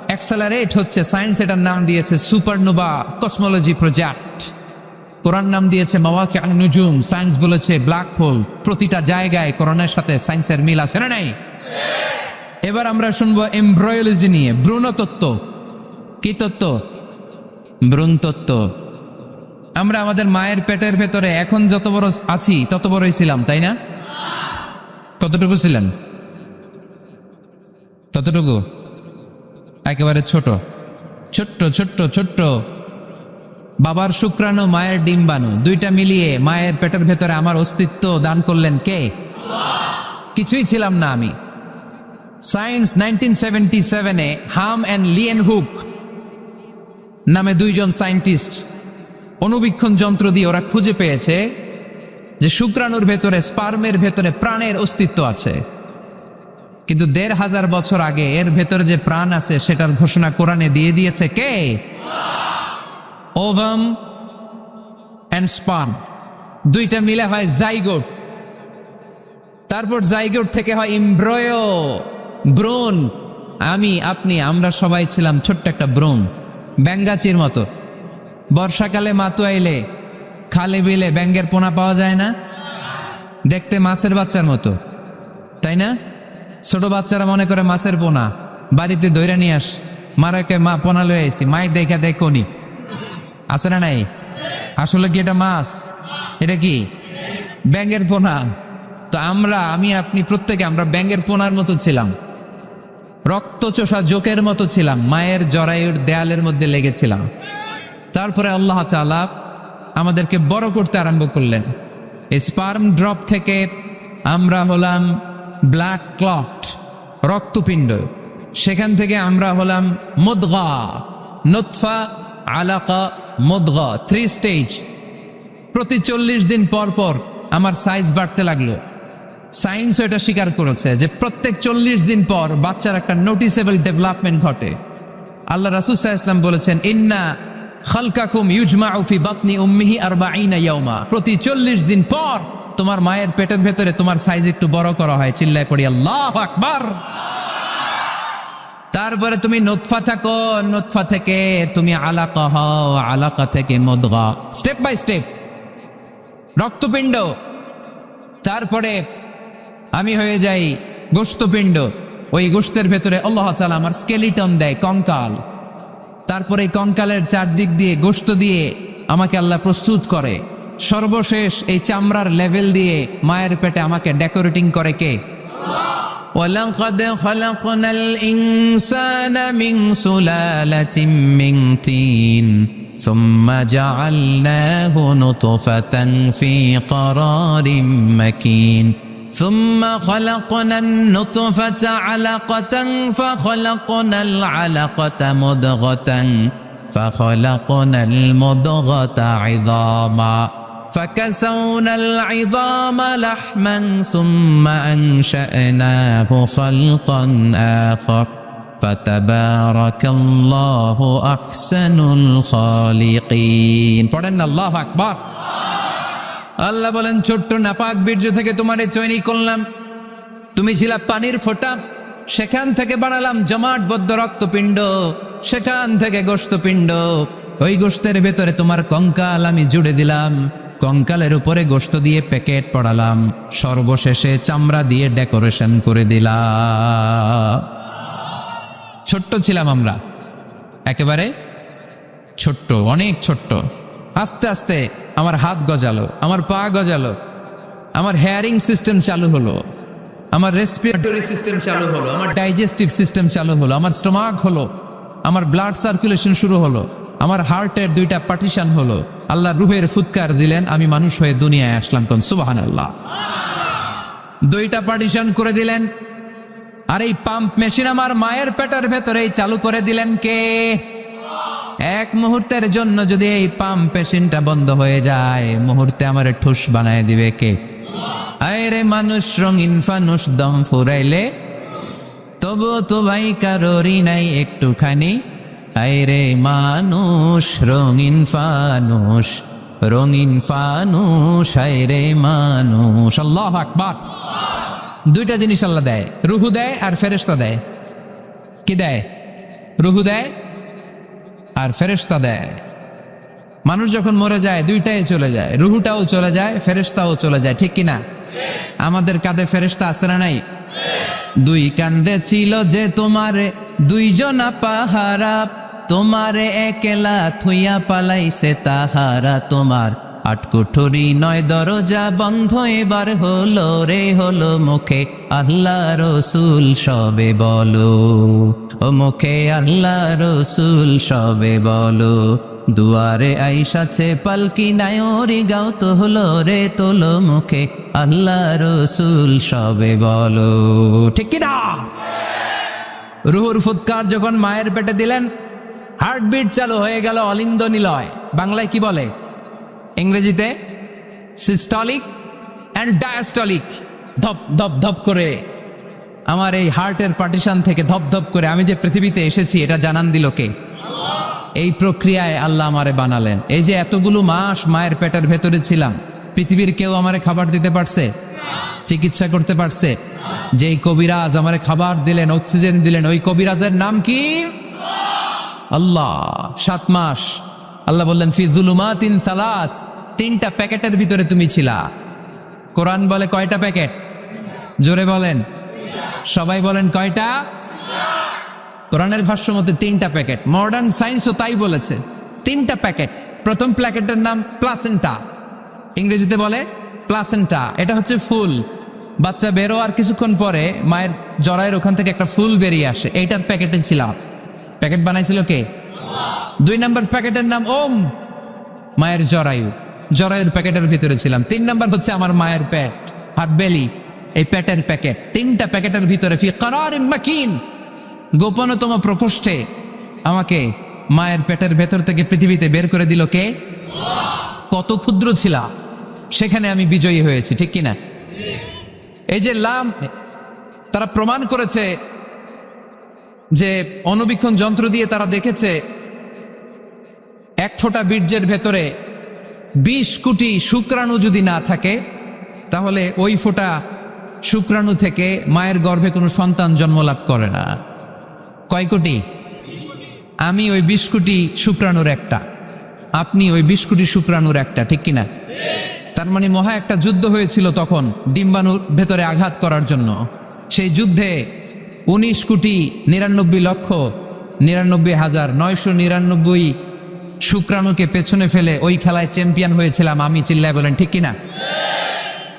অ্যাক্সেলারেট হচ্ছে, সায়েন্স এটার নাম দিয়েছে সুপারনোভা কসমোলজি প্রজেক্ট। কোরআন নাম দিয়েছে মাওয়াকিআন নুজুম, সায়েন্স বলেছে ব্ল্যাক হোল। প্রতিটা জায়গায় কোরআনের সাথে সায়েন্সের মিল আছে না নাই? এবার আমরা শুনবো এমব্রয়োলজি নিয়ে, ভ্রূণতত্ত্ব। কি তত্ত্ব? ভ্রূণতত্ত্ব। আমরা আমাদের মায়ের পেটের ভেতরে এখন যত বড় আছি তত বড়ই ছিলাম, তাই না? কতটুকু ছিলেন? ততটুকু, একেবারে ছোট ছোট্ট ছোট্ট ছোট্ট। বাবার শুক্রাণু, মায়ের ডিম্বাণু, দুইটা মিলিয়ে মায়ের পেটের ভেতরে আমার অস্তিত্ব দান করলেন কে? কিছুই ছিলাম না আমি। সায়েন্স 1977-এ হাম অ্যান্ড লিয়েন হুক নামে দুইজন সায়েন্টিস্ট অনুবীক্ষণ যন্ত্র দিয়ে ওরা খুঁজে পেয়েছে যে শুক্রাণুর ভেতরে, স্পার্মের ভেতরে প্রাণের অস্তিত্ব আছে। কিন্তু ১৫০০ বছর আগে এর ভেতরে যে প্রাণ আছে সেটার ঘোষণা কোরআনে দিয়ে দিয়েছে কে? ওভাম অ্যান্ড স্পার্ম দুইটা মিলে হয় জাইগোট। তারপর জাইগোট থেকে হয় এমব্রয়ো, ভ্রূণ। আমি, আপনি, আমরা সবাই ছিলাম ছোট্ট একটা ভ্রূণ, ব্যাঙ্গাচির মতো। বর্ষাকালে মাতুয়াইলে খালে বিলে ব্যাঙ্গের পোনা পাওয়া যায় না? দেখতে মাছের বাচ্চার মতো, তাই না? ছোট বাচ্চারা মনে করে মাছের পোনা, বাড়িতে দইরা নিয়ে আস, মারাকে মা পোনা লয়ে আইছি, মাই দেখা দেয় কোনি আছে না নাই? আসলে কি এটা মাছ? এটা কি ব্যাঙ্গের পোনা? তো আমরা, আমি, আপনি, প্রত্যেকে আমরা ব্যাঙ্গের পোনার মতো ছিলাম, রক্তচোষা জোকের মতো ছিলাম, মায়ের জরায়ুর দেয়ালের মধ্যে লেগেছিলাম। তারপরে আল্লাহ তাআলা আমাদেরকে বড় করতে আরম্ভ করলেন। এই স্পার্ম ড্রপ থেকে আমরা হলাম ব্ল্যাক ক্লট, রক্তপিণ্ড। সেখান থেকে আমরা হলাম মুদগা, নুতফা, আলাকা, মুদগা, 3 স্টেজ। প্রতি 40 দিন পর পর আমার সাইজ বাড়তে লাগলো। সায়েন্স এটা স্বীকার করেছে যে প্রত্যেক 40 দিন পর বাচ্চার একটা নোটিসেবল ডেভেলপমেন্ট ঘটে। আল্লাহ রাসূল সাল্লাল্লাহু আলাইহি ওয়াসাল্লাম বলেছেন, ইন্না খালকাকুম ইউজমাউ ফি বাতনি উম্মিহি 40 ইয়াওমা। প্রতি 40 দিন পর তোমার মায়ের পেটের ভেতরে তোমার সাইজ একটু বড় করা হয়। চিল্লায় পড়ি আল্লাহু আকবার। তারপরে তুমি নুতফা থাকো, নুতফা থেকে তুমি আলাকা হও, আলাকা থেকে মুদগা, স্টেপ বাই স্টেপ রক্তপিণ্ড। তারপরে আমি হয়ে যাই গোশতপিণ্ড। ওই গোশতের ভেতরে আল্লাহ তাআলা আমার স্কেলিটন দেয়, কঙ্কাল। তারপরে এই কঙ্কালের চারদিক দিয়ে গোশত দিয়ে আমাকে আল্লাহ প্রস্তুত করে। সর্বশেষ এই চামড়ার লেভেল দিয়ে মায়ের পেটে আমাকে ডেকোরেটিং করে কে? وَلَقَدْ خَلَقْنَا الْإِنسَانَ مِنْ سُلَالَةٍ مِنْ طِينٍ ثُمَّ جَعَلْنَاهُ نُطْفَةً فِي قَرَارٍ مَكِينٍ ثُمَّ خَلَقْنَا النُّطْفَةَ عَلَقَةً فَخَلَقْنَا الْعَلَقَةَ مُضْغَةً فَخَلَقْنَا الْمُضْغَةَ عِظَامًا فكسونا العظام لحما ثم أنشأناه خلقا آخر فتبارك الله أحسن الخالقين। পড়েন আল্লাহু আকবার। আল্লাহ বলেন, ছোট্ট নাপাক বীর্য থেকে তোমারে তৈরি করলাম। তুমি ছিলা পানির ফোঁটা, সেখান থেকে বানালাম জমাটবদ্ধ রক্তপিণ্ড, সেখান থেকে গোশতপিণ্ড। ওই গোশতের ভেতরে তোমার কঙ্কাল আমি জুড়ে দিলাম, কঙ্কালের উপরে গোশত দিয়ে প্যাকেট পড়ালাম, সর্বশেষে চামড়া দিয়ে ডেকোরেশন করে দিলাম। ছোট্ট ছিলাম আমরা, একেবারে ছোট্ট, অনেক ছোট্ট। আস্তে আস্তে আমার হাত গজালো, আমার পা গজালো, আমার হেয়ারিং সিস্টেম চালু হলো, আমার রেসপিরেটরি সিস্টেম চালু হলো, আমার ডাইজেস্টিভ সিস্টেম চালু হলো, আমার স্টোমাক হলো, আমার ব্লাড সার্কুলেশন শুরু হলো, আমার হার্টের 2টা পার্টিশন হলো। আল্লাহ রুহের ফুৎকার দিলেন, আমি মানুষ হয়ে দুনিয়ায় আসলাম। কোন সুবহানাল্লাহ। 2টা পার্টিশন করে দিলেন। আর এই পাম্প মেশিন আমার মায়ের পেটের ভেতরেই চালু করে দিলেন কে? এক মুহূর্তের জন্য যদি এই পাম্প মেশিনটা বন্ধ হয়ে যায়, মুহূর্তে আমার ঠুস বানায় দিবে কে? আরে মানুষ রঙিন ফানুষ, দম ফুরাইলে তবু তো ভাই কারোরই নাই একটুখানি। আরে মানুষ রঙিন ফানুষ, রঙিন ফানুষ, আরে মানুষ। আল্লাহু আকবার। দুইটা জিনিস আল্লাহ দেয়, রুহু দেয় আর ফেরেশতা দেয়। কি দেয়? রুহু দেয় আর ফেরেশতা দেয়। মানুষ যখন মরে যায় দুইটাই চলে যায়, রুহুটাও চলে যায়, ফেরেশতাও চলে যায়, ঠিক কিনা? আমাদের কাঁধে ফেরেশতা আছে না নাই? দুই কান্দে ছিল যে তোমারে দুইজনা পাহারা, তোমারে একলা থুইয়া পালাইছে তাহারা। তোমার আটকুঠুরি নয় দরজা বন্ধ এবার হলো রে, হলো মুখে আল্লাহ রসুল সবে বলো, ও মুখে আল্লাহ রসুল সবে বলো। দুয়ারে আইসাছে পালকি নায়রি গাও তো হলো রে, তোলো মুখে আল্লাহ রসুল সবে বলো, ঠিক কিনা? রুহুর ফুৎকার যখন মায়ের পেটে দিলেন, হার্টবিট চালু হয়ে গেল, অলিন্দ নিলয়। বাংলায় কি বলে? ইংরেজিতে সিস্টলিক অ্যান্ড ডায়াস্টলিক। ধপ ধপ ধপ করে আমার এই হার্টের পার্টিশন থেকে ধপ ধপ করে আমি যে পৃথিবীতে এসেছি এটা জানান দিল কে? এই প্রক্রিয়ায় আল্লাহ আমারে বানালেন। এই যে এতগুলো মাস মায়ের পেটের ভেতরে ছিলাম, পৃথিবীর কেউ আমারে খাবার দিতে পারছে? চিকিৎসা করতে পারছে? যেই কবিরাজ আমারে খাবার দিলেন, অক্সিজেন দিলেন, ওই কবিরাজের নাম কি? আল্লাহ। 7 মাস আল্লাহ বললেন ফি যুলুমাতিন সালাস, 3টা প্যাকেটের ভিতরে তুমি ছিলা। কোরআন বলে কয়টা প্যাকেট? জোরে বলেন, সবাই বলেন কয়টা? কোরআনের ভাষ্য মতে 3টা প্যাকেট। মডার্ন সায়েন্সও তাই বলেছে, 3টা প্যাকেট। প্রথম প্যাকেটের নাম প্লাসেন্টা, ইংরেজিতে বলে প্লাসেন্টা। এটা হচ্ছে ফুল। বাচ্চা বেরো আর কিছুক্ষণ পরে মায়ের জরায়ের ওখান থেকে একটা ফুল বেরিয়ে আসে, এইটার প্যাকেটে ছিলাম। প্যাকেট বানাইছিল কে? 2 নম্বর প্যাকেটের নাম ওম, মায়ের জরায়ু, জরায়ুর প্যাকেটের ভিতরে ছিলাম। 3 নম্বর হচ্ছে আমার মায়ের পেট, হাত বেলি, এই পেটের প্যাকেট। 3টা প্যাকেটের ভিতরে ফি করারিন মাকিন, গোপনতম প্রকোষ্ঠে আমাকে মায়ের পেটের ভেতর থেকে পৃথিবীতে বের করে দিল কে? কত ক্ষুদ্র ছিলা, সেখানে আমি বিজয়ী হয়েছি, ঠিক কিনা? এই যে লাম, তারা প্রমাণ করেছে যে অণুবীক্ষণ যন্ত্র দিয়ে তারা দেখেছে 1 ফোঁটা বীর্যের ভেতরে 20 কোটি শুক্রাণু যদি না থাকে, তাহলে ওই ফোঁটা শুক্রাণু থেকে মায়ের গর্ভে কোনো সন্তান জন্মলাভ করে না। কয় কোটি? আমি ওই 20 কোটি শুক্রাণুর একটা, আপনি ওই 20 কোটি শুক্রাণুর একটা, ঠিক কিনা? তার মানে মহা একটা যুদ্ধ হয়েছিল তখন ডিম্বাণুর ভেতরে আঘাত করার জন্য। সেই যুদ্ধে 19,99,99,999 শুক্রাণুকে পেছনে ফেলে ওই খেলায় চ্যাম্পিয়ন হয়েছিলাম আমি। চিল্লায় বলেন ঠিক কিনা?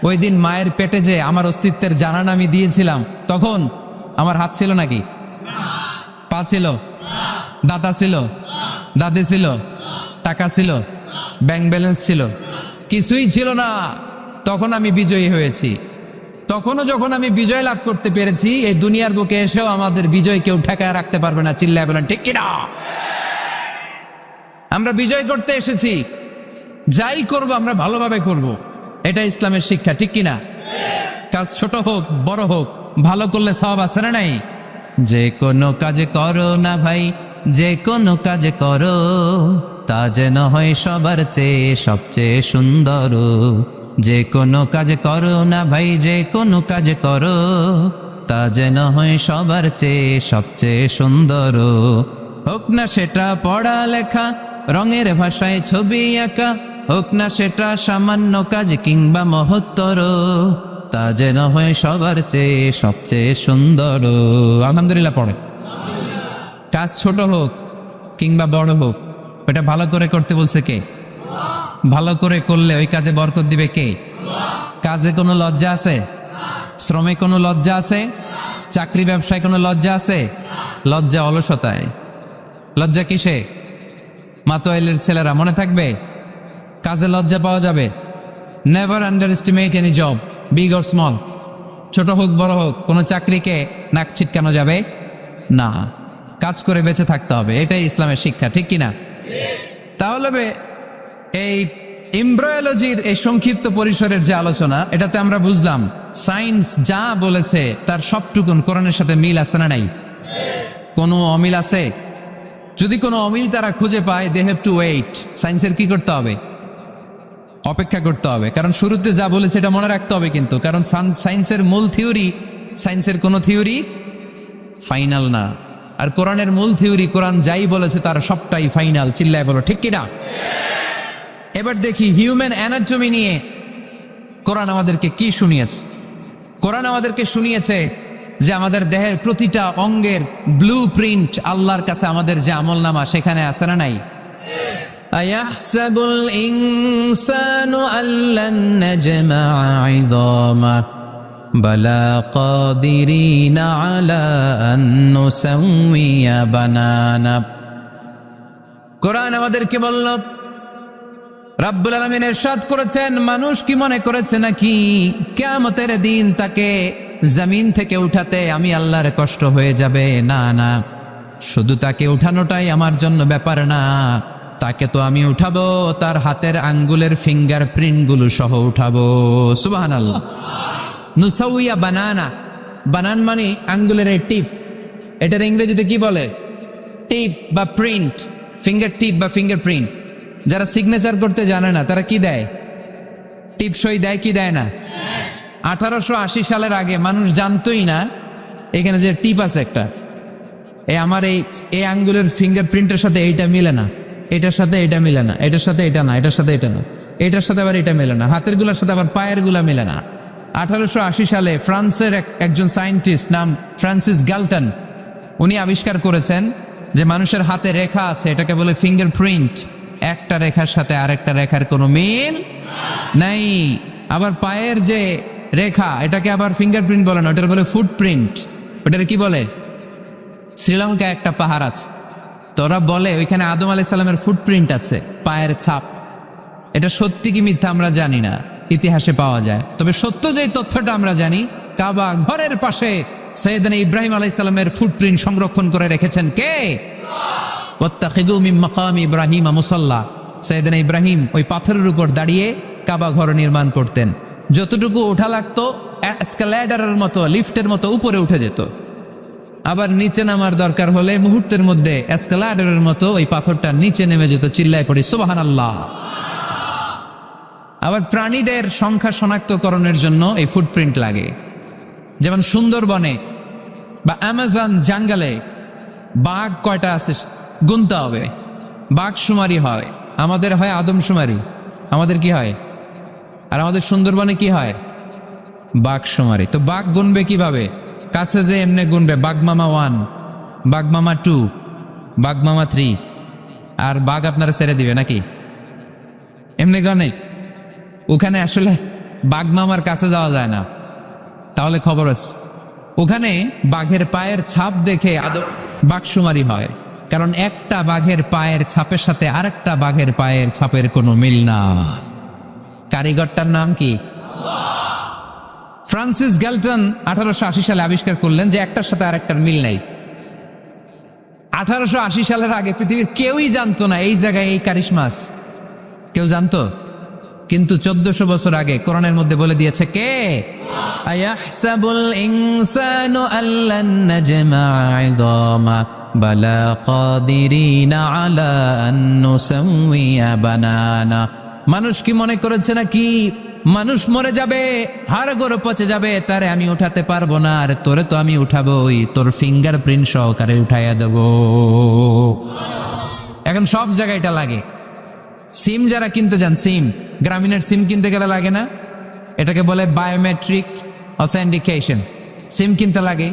ওই দিন মায়ের পেটে যে আমার অস্তিত্বের জানান আমি দিয়েছিলাম, তখন আমার হাত ছিল নাকি? পা ছিল? দাঁতা ছিল? দাঁতে ছিল? টাকা ছিল? ব্যাংক ব্যালেন্স ছিল? কিছুই ছিল না। তখন আমি বিজয়ী হয়েছি। তখনও যখন আমি বিজয় লাভ করতে পেরেছি, এই দুনিয়ার বুকে এসেও আমাদের বিজয় কেউ ঠেকায় রাখতে পারবে না। চিল্লায় বলেন ঠিক কিনা? আমরা বিজয় করতে এসেছি, যাই করব আমরা ভালোভাবে করব, এটা ইসলামের শিক্ষা, ঠিক কিনা? কাজ ছোট হোক বড় হোক, ভালো করলে সওয়াব আছে না নাই? যে কোনো কাজে করো না ভাই, যে কোনো কাজে করো, তা যেন হয় সবার চেয়ে সবচেয়ে সুন্দর। যে কোনো কাজে করো না ভাই, যে কোনো কাজে করো, তা যেন হয় সবার চেয়ে সবচেয়ে সুন্দর। হোক না সেটা পড়ালেখা, রঙের ভাষায় ছবি আঁকা, হোক না সেটা সামান্য কাজ কিংবা মহত্তর, তা যেন হয় সবার চেয়ে সবচেয়ে সুন্দর। আলহামদুলিল্লাহ পড়ে। কাজ ছোট হোক কিংবা বড় হোক, ওটা ভালো করে করতে বলছে কে? ভালো করে করলে ওই কাজে বরকত দিবে কে? কাজে কোনো লজ্জা আছে? শ্রমে কোনো লজ্জা আছে? চাকরি ব্যবসায় কোনো লজ্জা আছে? লজ্জা অলসতায়। লজ্জা কিসে? মাতোয়াইলের ছেলেরা মনে থাকবে, কাজে লজ্জা পাওয়া যাবে। Never under estimate any job, big or small. ছোট হোক বড় হোক, কোনো চাকরিকে নাক ছিটকানো যাবে না। কাজ করে বেঁচে থাকতে হবে, এটাই ইসলামের শিক্ষা, ঠিক কিনা? তাহলে এই এমব্রায়োলজির এই সংক্ষিপ্ত পরিসরের যে আলোচনা, এটাতে আমরা বুঝলাম সায়েন্স যা বলেছে তার সবটুকুন কোরআনের সাথে মিল আছে না নাই? কোনো অমিল আছে? যদি কোনো অমিল তারা খুঁজে পায়, দে হ্যাভ টু ওয়েট। সায়েন্সের কি করতে হবে? অপেক্ষা করতে হবে, কারণ শুরুতে যা বলেছে এটা মনে রাখতে হবে কিন্তু, কারণ সায়েন্সের মূল থিওরি, সায়েন্সের কোনো থিওরি ফাইনাল না, আর কোরআনের মূল থিওরি, কোরআন যাই বলেছে তার সবটাই ফাইনাল। চিল্লায় বলো ঠিক কিনা? এবার দেখি হিউম্যান অ্যানাটমি নিয়ে কোরআন আমাদেরকে কি শুনিয়েছে। কোরআন আমাদেরকে শুনিয়েছে যে আমাদের দেহের প্রতিটা অঙ্গের ব্লু প্রিন্ট আল্লাহর কাছে আমাদের যে আমলনামা সেখানে আছে না নাই? আয়াহসাবুল ইনসানু আল্লান নাজমা'a 'idama বালা কাদিরিনা আলা আন নুসাউইয়া বানানা। কোরআন আমাদেরকে বলল, রাব্বুল আলামিন ইরশাদ করেছেন, মানুষ কি মনে করেছে নাকি কিয়ামতের দিন তাকে জমিন থেকে উঠাতে আমি আল্লাহর কষ্ট হয়ে যাবে? না না, শুধু তাকে উঠানোটাই আমার জন্য ব্যাপার না, তাকে তো আমি উঠাবো তার হাতের আঙ্গুলের ফিঙ্গার প্রিন্ট গুলো সহ উঠাবো। সুবহানাল্লাহ। নুসাউইয়া বানানা, বানান মানে আঙ্গুলের এই টিপ, এটার ইংরেজিতে কি বলে? টিপ বা প্রিন্ট, ফিঙ্গার টিপ বা ফিঙ্গার প্রিন্ট। যারা সিগনেচার করতে জানে না তারা কি দেয়? টিপ সই দেয় কি দেয় না? 1880 সালের আগে মানুষ জানতোই না এখানে যে টিপ আছে একটা, আমার এই আঙ্গুলের ফিঙ্গার প্রিন্টের সাথে এইটা মিলে না, এটার সাথে এটা মিলে না, এটার সাথে এটা না, এটার সাথে এটা না, এটার সাথে আবার এটা মিলে না, হাতের গুলার সাথে আবার পায়ের গুলা মিলে না। 1880 সালে ফ্রান্সের একজন সায়েন্টিস্ট নাম ফ্রান্সিস গ্যালটন, উনি আবিষ্কার করেছেন যে মানুষের হাতে রেখা আছে, এটাকে বলে ফিঙ্গার প্রিন্ট। একটা রেখার সাথে আরেকটা রেখার কোনো মিল নাই। আবার পায়ের যে রেখা এটাকে আবার ফিঙ্গারপ্রিন্ট বলে না, ওটার বলে ফুটপ্রিন্ট। ওটার কি বলে? শ্রীলঙ্কা একটা পাহাড় আছে, তো ওরা বলে ওইখানে আদম আলাইহিস সালামের ফুটপ্রিন্ট আছে, পায়ের ছাপ। এটা সত্যি কি মিথ্যা আমরা জানি না, ইতিহাসে পাওয়া যায়। তবে সত্য যে তথ্যটা আমরা জানি, কাবা ঘরের পাশে সাইয়েদনা ইব্রাহিম আলাইহিস সালামের ফুটপ্রিন্ট সংরক্ষণ করে রেখেছেন কে? ওয়াত্তাখিযু মিন মাকামি ইব্রাহিম মুসাল্লা। সাইয়েদনা ইব্রাহিম ওই পাথরের উপর দাঁড়িয়ে কাবা ঘর নির্মাণ করতেন। যতটুকু ওঠা লাগতো এসকালেটরের মতো, লিফটের মতো উপরে উঠে যেত, আবার নিচে নামার দরকার হলে মুহূর্তের মধ্যে এসকালেটরের মতো ওই পাথরটা নিচে নেমে যেত। চিল্লায় পড়ি সুবহানাল্লাহ। আবার প্রাণীদের সংখ্যা শনাক্তকরণের জন্য এই ফুটপ্রিন্ট লাগে। যেমন সুন্দরবনে বা অ্যামাজন জঙ্গলে বাঘ কয়টা আছে গুনতে হবে, বাঘ শুমারি হয়, আমাদের হয় আদমশুমারি, আমাদের কি হয়? আর আমাদের সুন্দরবনে কি হয়? বাঘ শুমারি। তো বাঘ গুনবে কিভাবে? কাছে যে এমনি গুনবে, বাঘ মামা 1, বাঘ মামা 2, বাঘ মামা 3, আর বাঘ আপনারা ছেড়ে দিবে নাকি? এমনি গনে? ওখানে আসলে বাঘ মামার কাছে যাওয়া যায় না, তাহলে খবর আছে। ওখানে বাঘের পায়ের ছাপ দেখে বাঘ শুমারি হয়, কারণ একটা বাঘের পায়ের ছাপের সাথে আরেকটা বাঘের পায়ের ছাপের কোনো মিল না। কারিগরটার নাম কি? ফ্রান্সিস গ্যালটন 1880 সালে আবিষ্কার করলেন যে একটার সাথে আরেকটার মিল নাই। 1880 সালের আগে পৃথিবীর কেউই জানতো না এই জায়গায় এই কারিশমাস, কেউ জানতো? কিন্তু 1400 বছর আগে কোরআনের মধ্যে বলে দিয়েছে কে? আয়াহসাবুল ইনসানু আল্লান নাজমা'a 'idama বালা কাদিরিনা আলা আন নুসাউইয়া বানানা। মানুষ কি মনে করেছে নাকি মানুষ মরে যাবে, হাড়গোড় পচে যাবে, তারে আমি উঠাতে পারবো না? আর তোরে তো আমি উঠাবোই, তোর ফিঙ্গার প্রিন্ট সহকারে উঠাইয়া দেব। এখন সব জায়গায় এটা লাগে। সিম যারা কিনতে যান, সিম গ্রামীণের সিম কিনতে গেলে লাগে না? এটাকে বলে বায়োমেট্রিক অথেন্টিকেশন। সিম কিনতে লাগে,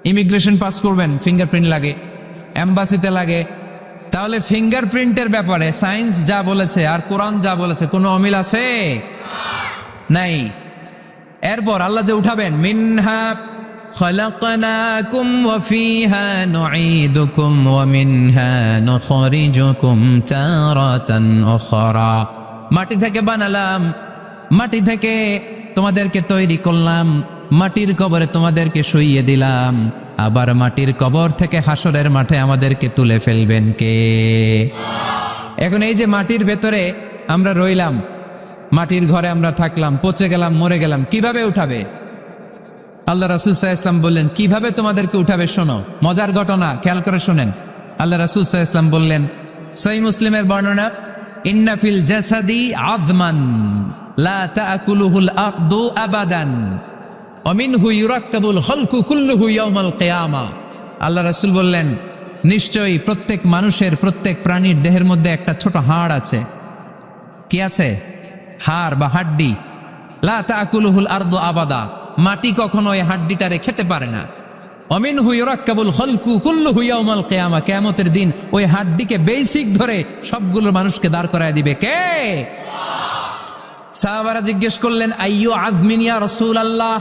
ইমিগ্রেশন পাস করবেন ফিঙ্গারপ্রিন্ট লাগে, এম্বাসিতে লাগে। তাহলে ফিঙ্গারপ্রিন্টের ব্যাপারে সায়েন্স যা বলেছে আর কোরআন যা বলেছে কোনো অমিল আছে? নাই। এরপর আল্লাহ যে উঠাবেন, মিনহা খালাকনাকুম ওয়া ফিহা নুঈদুকুম ওয়া মিনহা নুখরিজুকুম তারাতান উখরা। মাটি থেকে বানালাম, মাটি থেকে তোমাদেরকে তৈরি করলাম, মাটির কবরে তোমাদেরকে শুইয়ে দিলাম, আবার মাটির কবর থেকে হাসরের মাঠে আমাদেরকে তুলে ফেলবেন কে? এখন এই যে মাটির ভেতরে আমরা রইলাম, মাটির ঘরে আমরা থাকলাম, পচে গেলাম, মরে গেলাম, কিভাবে উঠাবে? আল্লাহ রাসূল সাল্লাল্লাহু আলাইহি ওয়াসাল্লাম বললেন কিভাবে তোমাদেরকে উঠাবে শোনো। মজার ঘটনা, খেয়াল করে শোনেন। আল্লাহ রাসূল সাল্লাল্লাহু আলাইহি ওয়াসাল্লাম বললেন, সহিহ মুসলিমের বর্ণনা, ইন্না ফিল জাসাদি আযমান লা তাআকুলুহুল আরদু আবাদান ওয়া মিনহু ইউরাক্কাবুল খালকু কুল্লুহু ইয়াউমাল কিয়ামা। আল্লাহ রাসূল বললেন, নিশ্চয়ই প্রত্যেক মানুষের, প্রত্যেক প্রাণীর দেহের মধ্যে একটা ছোট হাড় আছে। কি আছে? হাড় বা হাড্ডি। লা তাআকুলুহুল আরদু আবাদা, মাটি কখনো এই হাড্ডিটারে খেতে পারে না। ওয়া মিনহু ইউরাক্কাবুল খালকু কুল্লুহু ইয়াউমাল কিয়ামা, কিয়ামতের দিন ওই হাড্ডিকে বেসিক ধরে সবগুলো মানুষকে দাঁড় করায় দিবে কে? সাহাবারা জিজ্ঞেস করলেন, আইয়ু আযমিন ইয়া রাসূলুল্লাহ,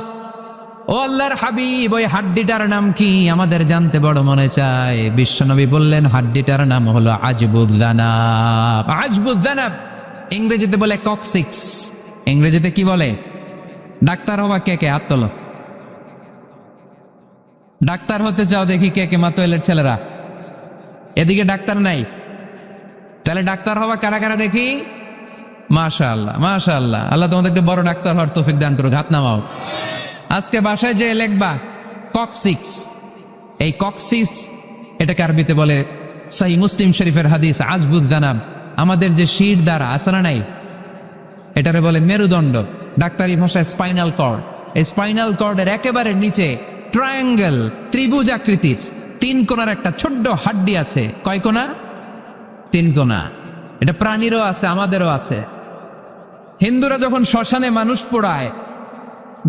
ও আল্লাহর হাবিব, ওই হাড্ডিটার নাম কি? আমাদের জানতে বড় মনে চায়। বিশ্বনবী বললেন, হাড্ডিটার নাম হলো আজবুদ জানাব। আজবুদ জানাব ইংরেজিতে বলে কক্সিক্স। ইংরেজিতে কি বলে? ডাক্তার হবা কে কে? হাত তোলো। ডাক্তার হতে চাও দেখি কে কে? মাতোয়েলের ছেলেরা, এদিকে ডাক্তার নাই, তাহলে ডাক্তার হবা কারা কারা দেখি? মাশাআল্লাহ, মাশাআল্লাহ। আল্লাহ তোমাদেরকে বড় ডাক্তার হওয়ার তৌফিক দান করুক। হাত নামাও। আজকে বাসায় যে লিখবা কক্সিক্স, এই কক্সিক্স এটাকে আরবিতে বলে, সহিহ মুসলিম শরীফের হাদিস, আজবুদ জানাব। আমাদের যে শির দ্বারা আছে না নাই, এটারে বলে মেরুদণ্ড, ডাক্তারি ভাষায় স্পাইনাল কর্ড। এই স্পাইনাল কর্ডের একেবারে নিচে ট্রায়াঙ্গেল, ত্রিভুজ আকৃতির 3 কোণার একটা ছোট্ট হাড্ডি আছে। কয় কোণা? 3 কোণা। এটা প্রাণীরও আছে, আমাদেরও আছে। হিন্দুরা যখন শ্মশানে মানুষ পোড়ায়,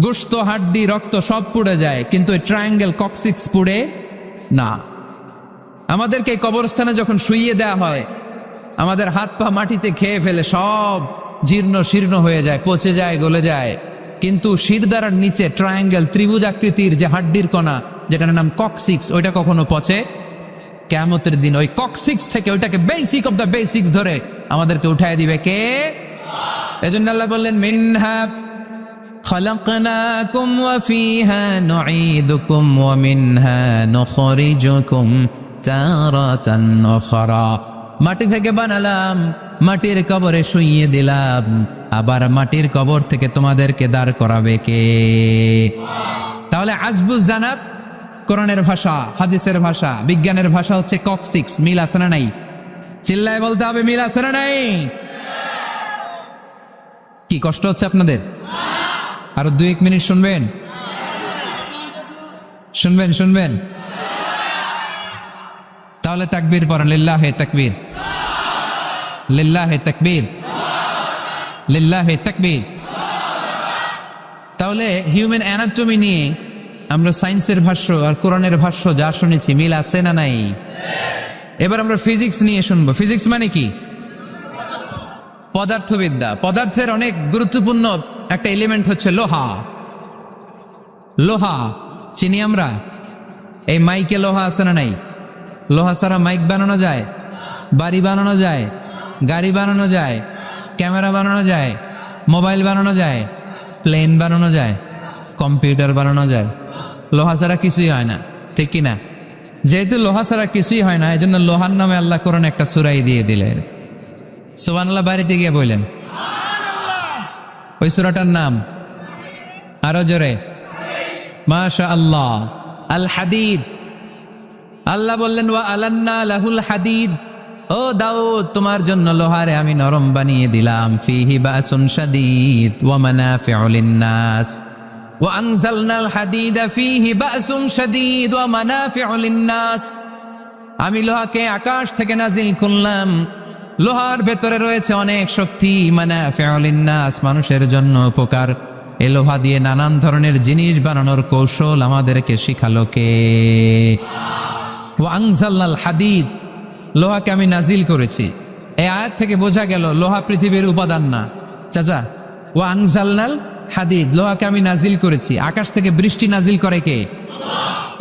গোশত, হাড্ডি, রক্ত সব পুড়ে যায়, কিন্তু এই ট্রায়াঙ্গেল কক্সিক্স পুড়ে না। আমাদেরকে কবরস্থানে যখন শুইয়ে দেয়া হয়, আমাদের হাত পা মাটিতে খেয়ে ফেলে, সব জীর্ণ শীর্ণ হয়ে যায়, পচে যায়, গলে যায়, কিন্তু শিরদাঁড়ার নিচে ট্রায়াঙ্গেল, ত্রিভুজ আকৃতির যে হাড্ডির কণা, যেটার নাম কক্সিক্স, ওইটা কখনো পচে? কিয়ামতের দিন ওই কক্সিক্স থেকে, ওইটাকে বেসিক অফ দ্য বেসিক্স ধরে আমাদেরকে উঠায় দিবে কে? এজন্য আল্লাহ বললেন, মিনহা খালাকনাকুম ওয়া ফিহা নুঈদুকুম ওয়া মিনহা নুখরিজুকুম তারাতান উখরা। মাটি থেকে বানালাম, মাটির কবরে শুইয়ে দিলাম, আবার মাটির কবর থেকে তোমাদেরকে দাঁড় করাবে কে? তাহলে আজবুজ জানাব কোরআনের ভাষা, হাদিসের ভাষা, বিজ্ঞানের ভাষা হচ্ছে কক্সিক্স। মিল আছে না নাই? চিল্লায় বলতে হবে, মিল আছে না নাই? কি কষ্ট হচ্ছে আপনাদের? আরো 2-1 মিনিট শুনবেন, শুনবেন, শুনবেন? তাহলে তাকবীর পড়েন, লিল্লাহে তাকবীর, লিল্লাহে তাকবীর, লিল্লাহে তাকবীর। তাহলে হিউম্যান অ্যানাটমি নিয়ে আমরা সায়েন্সের ভাষ্য আর কোরআনের ভাষ্য যা শুনেছি, মিল আছে না নাই? এবার আমরা ফিজিক্স নিয়ে শুনবো। ফিজিক্স মানে কি? পদার্থবিদ্যা। পদার্থের অনেক গুরুত্বপূর্ণ একটা এলিমেন্ট হচ্ছে লোহা। লোহা চিনি আমরা। এই মাইকে লোহা আছে না নাই? লোহা ছাড়া মাইক বানানো যায়, বাড়ি বানানো যায়, গাড়ি বানানো যায়, ক্যামেরা বানানো যায়, মোবাইল বানানো যায়, প্লেন বানানো যায়, কম্পিউটার বানানো যায়। লোহা ছাড়া কিছুই হয় না, ঠিক কিনা? যেহেতু লোহা ছাড়া কিছুই হয় না, এই জন্য লোহার নামে আল্লাহ কোরআন একটা সূরাই দিয়ে দিলেন। সুবহানাল্লাহ বাড়িতে গিয়ে বললেন, ওই সূরাটার নাম আরো জোরে, মাশাআল্লাহ, আল হাদিদ। আল্লাহ বললেন, ওয়া আলান্না লাহুল হাদিদ, ও দাউদ, তোমার জন্য লোহারে আমি নরম বানিয়ে দিলাম। ফিহি বাসুন শাদীদ ওয়া মানাফিউ লিন-নাস ওয়া আনজালনাল হাদিদা ফিহি বাসুন শাদীদ ওয়া মানাফিউ লিন-নাস। আমি লোহাকে আকাশ থেকে নাজিল করলাম, লোহার ভেতরে রয়েছে অনেক শক্তি। মানাফিউ লিন-নাস, মানুষের জন্য উপকার। এই লোহা দিয়ে নানান ধরনের জিনিস বানানোর কৌশল আমাদেরকে শিখালো কে? ওয়া আনজালনাল হাদিদ, লোহাকে আমি নাজিল করেছি। এই আয়াত থেকে বোঝা গেল লোহা পৃথিবীর উপাদান না। চাচা, ওয়া আনজালনাল হাদিদ, লোহাকে আমি নাজিল করেছি। আকাশ থেকে বৃষ্টি নাজিল করে কে?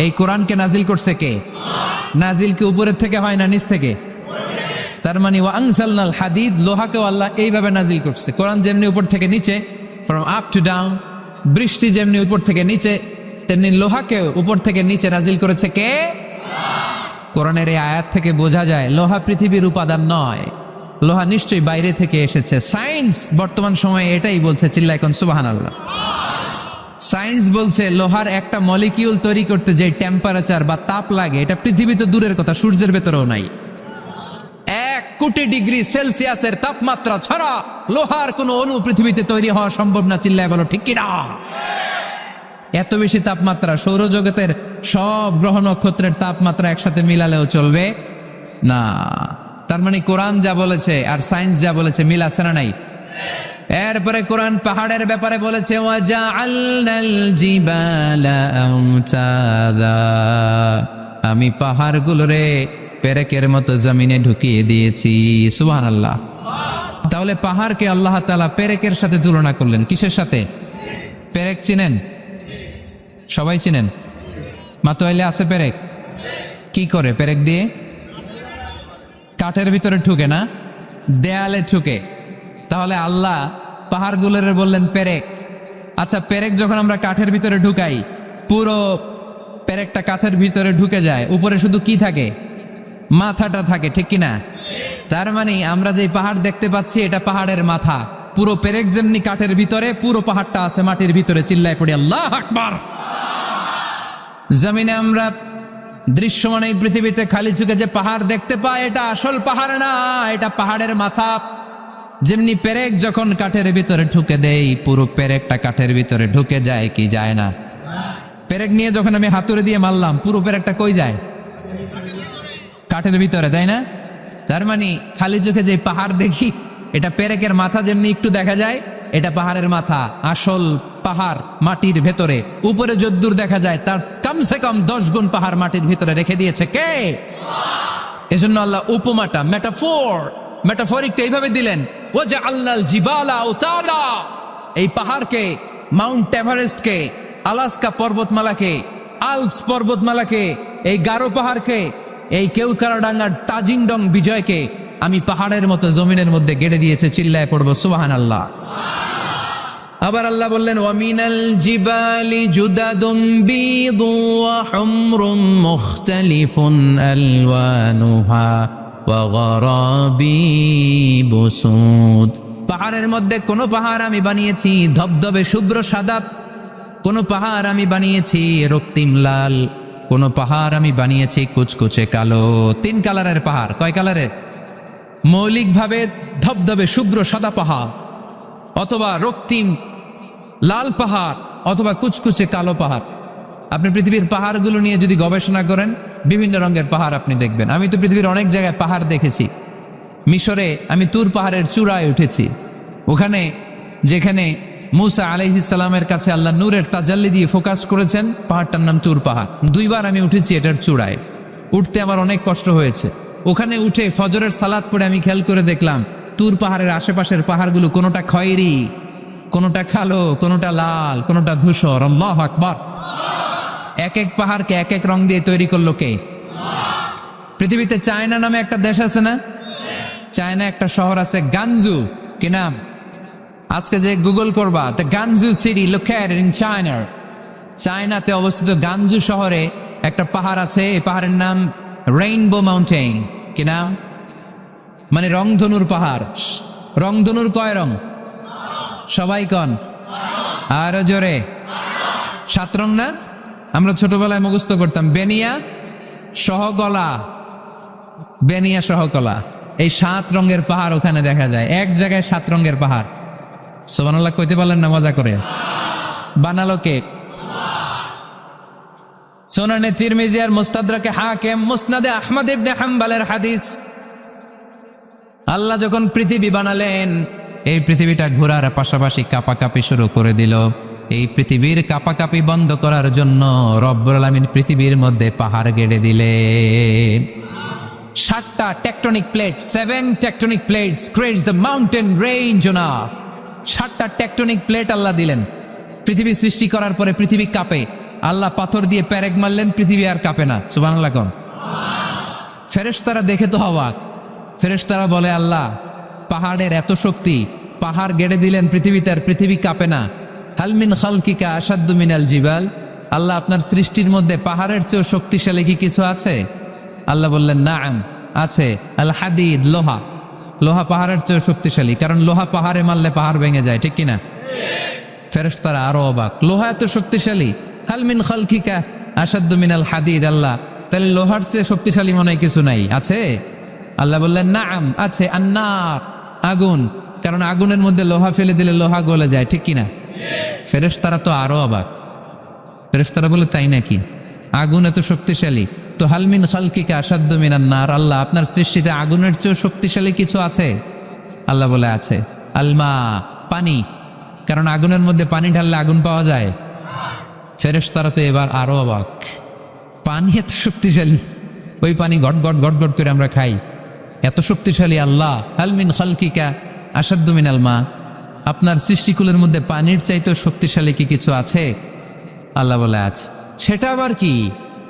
এই কোরআনকে নাজিল করছে কে? নাজিল কি উপরের থেকে হয় না নিচ থেকে? তার মানে ওয়া আনজালনাল হাদিদ, লোহাকেও আল্লাহ এইভাবে নাজিল করছে। কোরআন যেমনি উপর থেকে নিচে, ফ্রম আপ টু ডাউন, বৃষ্টি যেমনি উপর থেকে নিচে, তেমনি লোহাকেও উপর থেকে নিচে নাজিল করেছে কে? কোরআনের এই আয়াত থেকে বোঝা যায় লোহা পৃথিবীর উপাদান নয়, লোহা নিশ্চয়ই বাইরে থেকে এসেছে। সায়েন্স বর্তমান সময়ে এটাই বলছে, চিল্লায় কোন সুবহানাল্লাহ। সায়েন্স বলছে লোহার একটা মলিকিউল তৈরি করতে যে টেম্পারেচার বা তাপ লাগে, এটা পৃথিবী তো দূরের কথা, সূর্যের ভেতরেও নাই। 1 কোটি ডিগ্রি সেলসিয়াসের তাপমাত্রা ছাড়া লোহার কোনো অণু পৃথিবীতে তৈরি হওয়া সম্ভব না। চিল্লায় বলো ঠিক কিনা? এত বেশি তাপমাত্রা, সৌরজগতের সব গ্রহ নক্ষত্রের তাপমাত্রা একসাথে মিলালেও চলবে না। তার মানে কোরআন যা বলেছে আর সায়েন্স যা বলেছে মিল আছে না নাই? এরপরে কোরআন পাহাড়ের ব্যাপারে বলেছে, ওয়াজআলনাল জিবালা আওতাদা, আমি পাহাড়গুলোরে পেরেকের মতো জমিনে ঢুকিয়ে দিয়েছি। সুবহানাল্লাহ। তাহলে পাহাড়কে আল্লাহ তাআলা পেরেকের সাথে তুলনা করলেন। কিসের সাথে? পেরেক চিনেন? সবাই চিনেন? মাতোয়াইলে আছে পেরেক? কি করে পেরেক দিয়ে? কাঠের ভিতরে ঢুকে না, দেয়ালে ঢুকে। তাহলে আল্লাহ পাহাড়গুলোরে বললেন পেরেক। আচ্ছা, পেরেক যখন আমরা কাঠের ভিতরে ঢুকাই, পুরো পেরেকটা কাঠের ভিতরে ঢুকে যায়, উপরে শুধু কি থাকে? মাথাটা থাকে, ঠিক কিনা? তার মানে আমরা যে পাহাড় দেখতে পাচ্ছি এটা পাহাড়ের মাথা। পুরো পেরেক যেমনি কাঠের ভিতরে, পুরো পাহাড়টা আছে মাটির ভিতরে। চিল্লায় পড়ি আল্লাহু আকবার। জমিনে আমরা দৃশ্যমান এই পৃথিবীতে খালি চোখে যে পাহাড় দেখতে পাই, এটা আসল পাহাড় না, এটা পাহাড়ের মাথা। যেমনি পেরেক যখন কাঠের ভিতরে ঢুকে দেই, পুরো পেরেকটা কাঠের ভিতরে ঢুকে যায় কি যায় না? পেরেক নিয়ে যখন আমি হাতুড়ে দিয়ে মারলাম, পুরো পেরেকটা কই যায়? কাঠের ভিতরে, তাই না? তার মানে খালি চোখে যে পাহাড় দেখি, এটা পেরেকের মাথা যেমনি একটু দেখা যায়, এটা পাহাড়ের মাথা। আসল পাহাড় মাটির ভেতরে, উপরে যদ্দূর দেখা যায় তার কমসে কম 10 গুণ পাহাড় মাটির ভিতরে রেখে দিয়েছে কে? এজন্য আল্লাহ উপমাটা, মেটাফরিকটা এইভাবে দিলেন, ওয়াজআলনাল জিবালা আওতাদা, এই পাহাড়কে, মাউন্ট এভারেস্টকে, আলাস্কা পর্বতমালাকে, আল্পস পর্বতমালাকে, এই গারো পাহাড়কে, এই কেউকারাডাঙ্গার তাজিংডং বিজয়কে আমি পাহাড়ের মতো জমিনের মধ্যে গেড়ে দিয়েছে। চিল্লায় পড়বো সুবহানাল্লাহ। আবার আল্লাহ বললেন, ওয়ামিনাল জিবালি জুদাদুম বিদু ওয়া হুমরুম মুখতালিফুন আলওয়ানুহা ওয়া গরাবিবু সুদ। পাহাড়ের মধ্যে কোন পাহাড় আমি বানিয়েছি ধবধবে শুভ্র সাদা, কোন পাহাড় আমি বানিয়েছি রক্তিম লাল, কোন পাহাড় আমি বানিয়েছি কুচকুচে কালো। 3 কালারের পাহাড়। কয় কালারের? মৌলিকভাবে ধবধবে শুভ্র সাদা পাহাড়, অথবা রক্তিম লাল পাহাড়, অথবা কুচকুচে কালো পাহাড়। আপনি পৃথিবীর পাহাড়গুলো নিয়ে যদি গবেষণা করেন, বিভিন্ন রঙের পাহাড় আপনি দেখবেন। আমি তো পৃথিবীর অনেক জায়গায় পাহাড় দেখেছি। মিশরে আমি তুর পাহাড়ের চূড়ায় উঠেছি। ওখানে যেখানে মুসা আলাইহিস সালামের কাছে আল্লাহ নূরের তাজাল্লি দিয়ে ফোকাস করেছেন, পাহাড়টার নাম তুর পাহাড়। 2 বার আমি উঠেছি এটার চূড়ায়। উঠতে আমার অনেক কষ্ট হয়েছে। ওখানে উঠে ফজরের সালাত পড়ে আমি খেয়াল করে দেখলাম তুর পাহাড়ের আশেপাশের পাহাড়গুলো কোনোটা খয়েরি, কোনোটা কালো, কোনোটা লাল, কোনোটা ধূসর। আল্লাহু আকবার। এক এক পাহাড়কে এক এক রং দিয়ে তৈরি করলো কে? পৃথিবীতে চায়না নামে একটা দেশ আছে না? চায়না একটা শহর আছে গানজু। কি নাম? আজকে যে গুগল করবা, the গানজু city located in China. চায়নাতে অবস্থিত গানজু শহরে একটা পাহাড় আছে। এই পাহাড়ের নাম রেইনবো মাউন্টেন। কি নাম? মানে রংধনুর পাহাড়। রংধনুর কয় রং? সবাই কন, আরো জোরে। 7 রং না? আমরা ছোটবেলায় মুখস্থ করতাম, বেনিয়া সহকলা, বেনিয়া সহকলা। এই 7 রঙের পাহাড় ওখানে দেখা যায়। এক জায়গায় 7 রঙের পাহাড়। সুবহানাল্লাহ কইতে পারলেন না? মজা করে বানালো কে? সুনানে তিরমিজি আর মুস্তাদরাকে হাকিম, মুসনাদে আহমদ ইবনে হাম্বলের হাদিস। আল্লাহ যখন পৃথিবী বানালেন, এই পৃথিবীটা ঘোরার পাশাপাশি কাঁপাকাঁপি শুরু করে দিল। এই পৃথিবীর কাঁপাকাঁপি বন্ধ করার জন্য রব্বুল আলামিন পৃথিবীর মধ্যে পাহাড় গেড়ে দিলেন। 7টা tectonic plate, 7 tectonic plates creates the mountain range on earth. 7টা টেকটনিক প্লেট আল্লাহ দিলেন। পৃথিবী সৃষ্টি করার পরে পৃথিবী কাঁপে। আল্লাহ পাথর দিয়ে পেরেক মারলেন, পৃথিবী আর কাঁপে না। সুবহানাল্লাহ কোন? ফেরেশতারা দেখে তো অবাক। ফেরেশতারা বলে, আল্লাহ পাহাড়ের এত শক্তি, পাহাড় গেড়ে দিলেন পৃথিবীতে আর পৃথিবী কাঁপে না। হাল মিন খালকিকা আশাদ্দু মিনাল জিবাল। আল্লাহ আপনার সৃষ্টির মধ্যে পাহাড়ের চেয়েও শক্তিশালী কি কিছু আছে? আল্লাহ বললেন, নাআম, আছে। আল হাদিদ, লোহা। লোহা পাহাড়ের চেয়েও শক্তিশালী, কারণ লোহা পাহাড়ে মারলে পাহাড় ভেঙে যায়, ঠিক কিনা? ফেরেশতারা আরো অবাক, লোহা এত শক্তিশালী। হাল মিন খালকিকা আশাদ্দু মিনাল হাদিদ। আল্লাহ, তাহলে লোহার চেয়ে শক্তিশালী মনে হয় কিছু নাই? আছে। আল্লাহ বললেন নাম আছে, আন্নার আগুন, কারণ আগুনের মধ্যে লোহা ফেলে দিলে লোহা গলে যায়, ঠিক কিনা? ফেরেশতারা তো আরো অবাক। ফেরেশতারা বলে তাই নাকি? আগুন এত শক্তিশালী, তো হালমিন খালকিকা আসাদ্দু মিনান নার, আল্লাহ আপনার সৃষ্টিতে আগুনের চেয়েও শক্তিশালী কিছু আছে? আল্লাহ বলে আছে। আলমা পানি, কারণ আগুনের মধ্যে পানি ঢাললে আগুন পাওয়া যায়। ফেরেশতারা তো এবার আরো অবাক, পানি এত শক্তিশালী, ওই পানি গট গট গট গট করে আমরা খাই, এত শক্তিশালী আল্লাহ। হালমিন খালকিকা আসাদ্দু মিনাল মা, আপনার সৃষ্টিকুলের মধ্যে পানির চাইতেও শক্তিশালী কি কিছু আছে? আল্লাহ বলে আছে। সেটা আবার কি?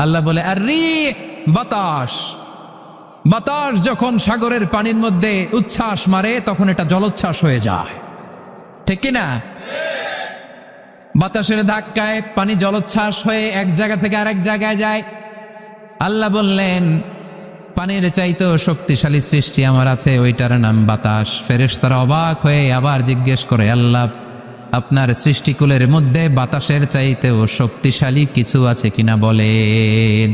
আল্লাহ বলে আর রিহ, বাতাস। বাতাস যখন সাগরের পানির মধ্যে উচ্ছ্বাস মারে তখন এটা জলোচ্ছ্বাস হয়ে যায়, ঠিক কিনা? বাতাসের ধাক্কায় পানি জলোচ্ছ্বাস হয়ে এক জায়গা থেকে আরেক জায়গায় যায়। আল্লাহ বললেন পানির চাইতেও শক্তিশালী সৃষ্টি আমার আছে, ওইটার নাম বাতাস। ফেরেশতারা অবাক হয়ে আবার জিজ্ঞেস করে, আল্লাহ আপনার সৃষ্টিকুলের মধ্যে বাতাসের চাইতেও শক্তিশালী কিছু আছে কিনা বলেন।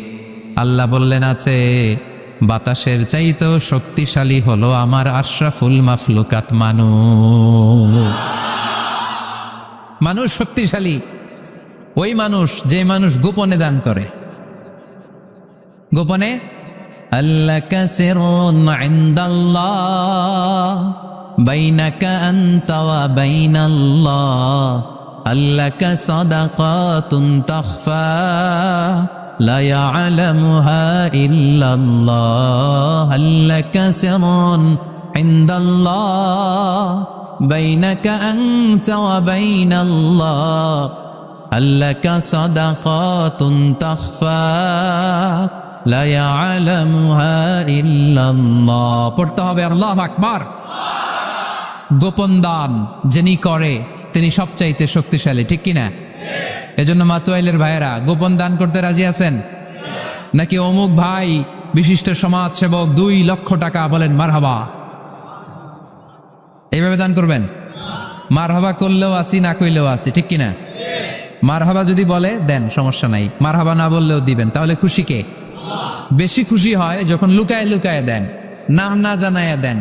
আল্লাহ বললেন আছে। বাতাসের চাইতেও শক্তিশালী হলো আমার আশরাফুল মাফলুকাত মানুষ। মানুষ শক্তিশালী, ওই মানুষ যে মানুষ গোপনে দান করে। গোপনে আল্লাকা সিররুন ইনদাল্লাহ বাইনাকা আনতা ওয়া বাইনাল্লাহ, আল্লাকা সাদাকাতুন তাখফা লা ইয়ালামুহা ইল্লাল্লাহ, আল্লাকা সিররুন ইনদাল্লাহ বাইনাকা আনতা ওয়া বাইনাল্লাহ, আল্লাকা সাদাকাতুন তাখফা লা ইয়ালামুহা ইল্লাল্লাহ। পড়তে হবে আল্লাহু আকবার। গোপন দান যিনি করে তিনি সবচাইতে শক্তিশালী, ঠিক কিনা? এজন্য মাতোয়াইলের ভাইয়েরা গোপন দান করতে রাজি আছেন নাকি? অমুক ভাই বিশিষ্ট সমাজ সেবক 2 লক্ষ টাকা, বলেন মারহাবা। এইভাবে দান করবেন। মারহাবা করলেও আসি, না কইলেও আসি, ঠিক কিনা? মারহাবা যদি বলে দেন, সমস্যা নাই। মারহাবা না বললেও দিবেন। তাহলে খুশি কে? বেশি খুশি হয় যখন লুকায় লুকায় দেন, নাম না জানায় দেন।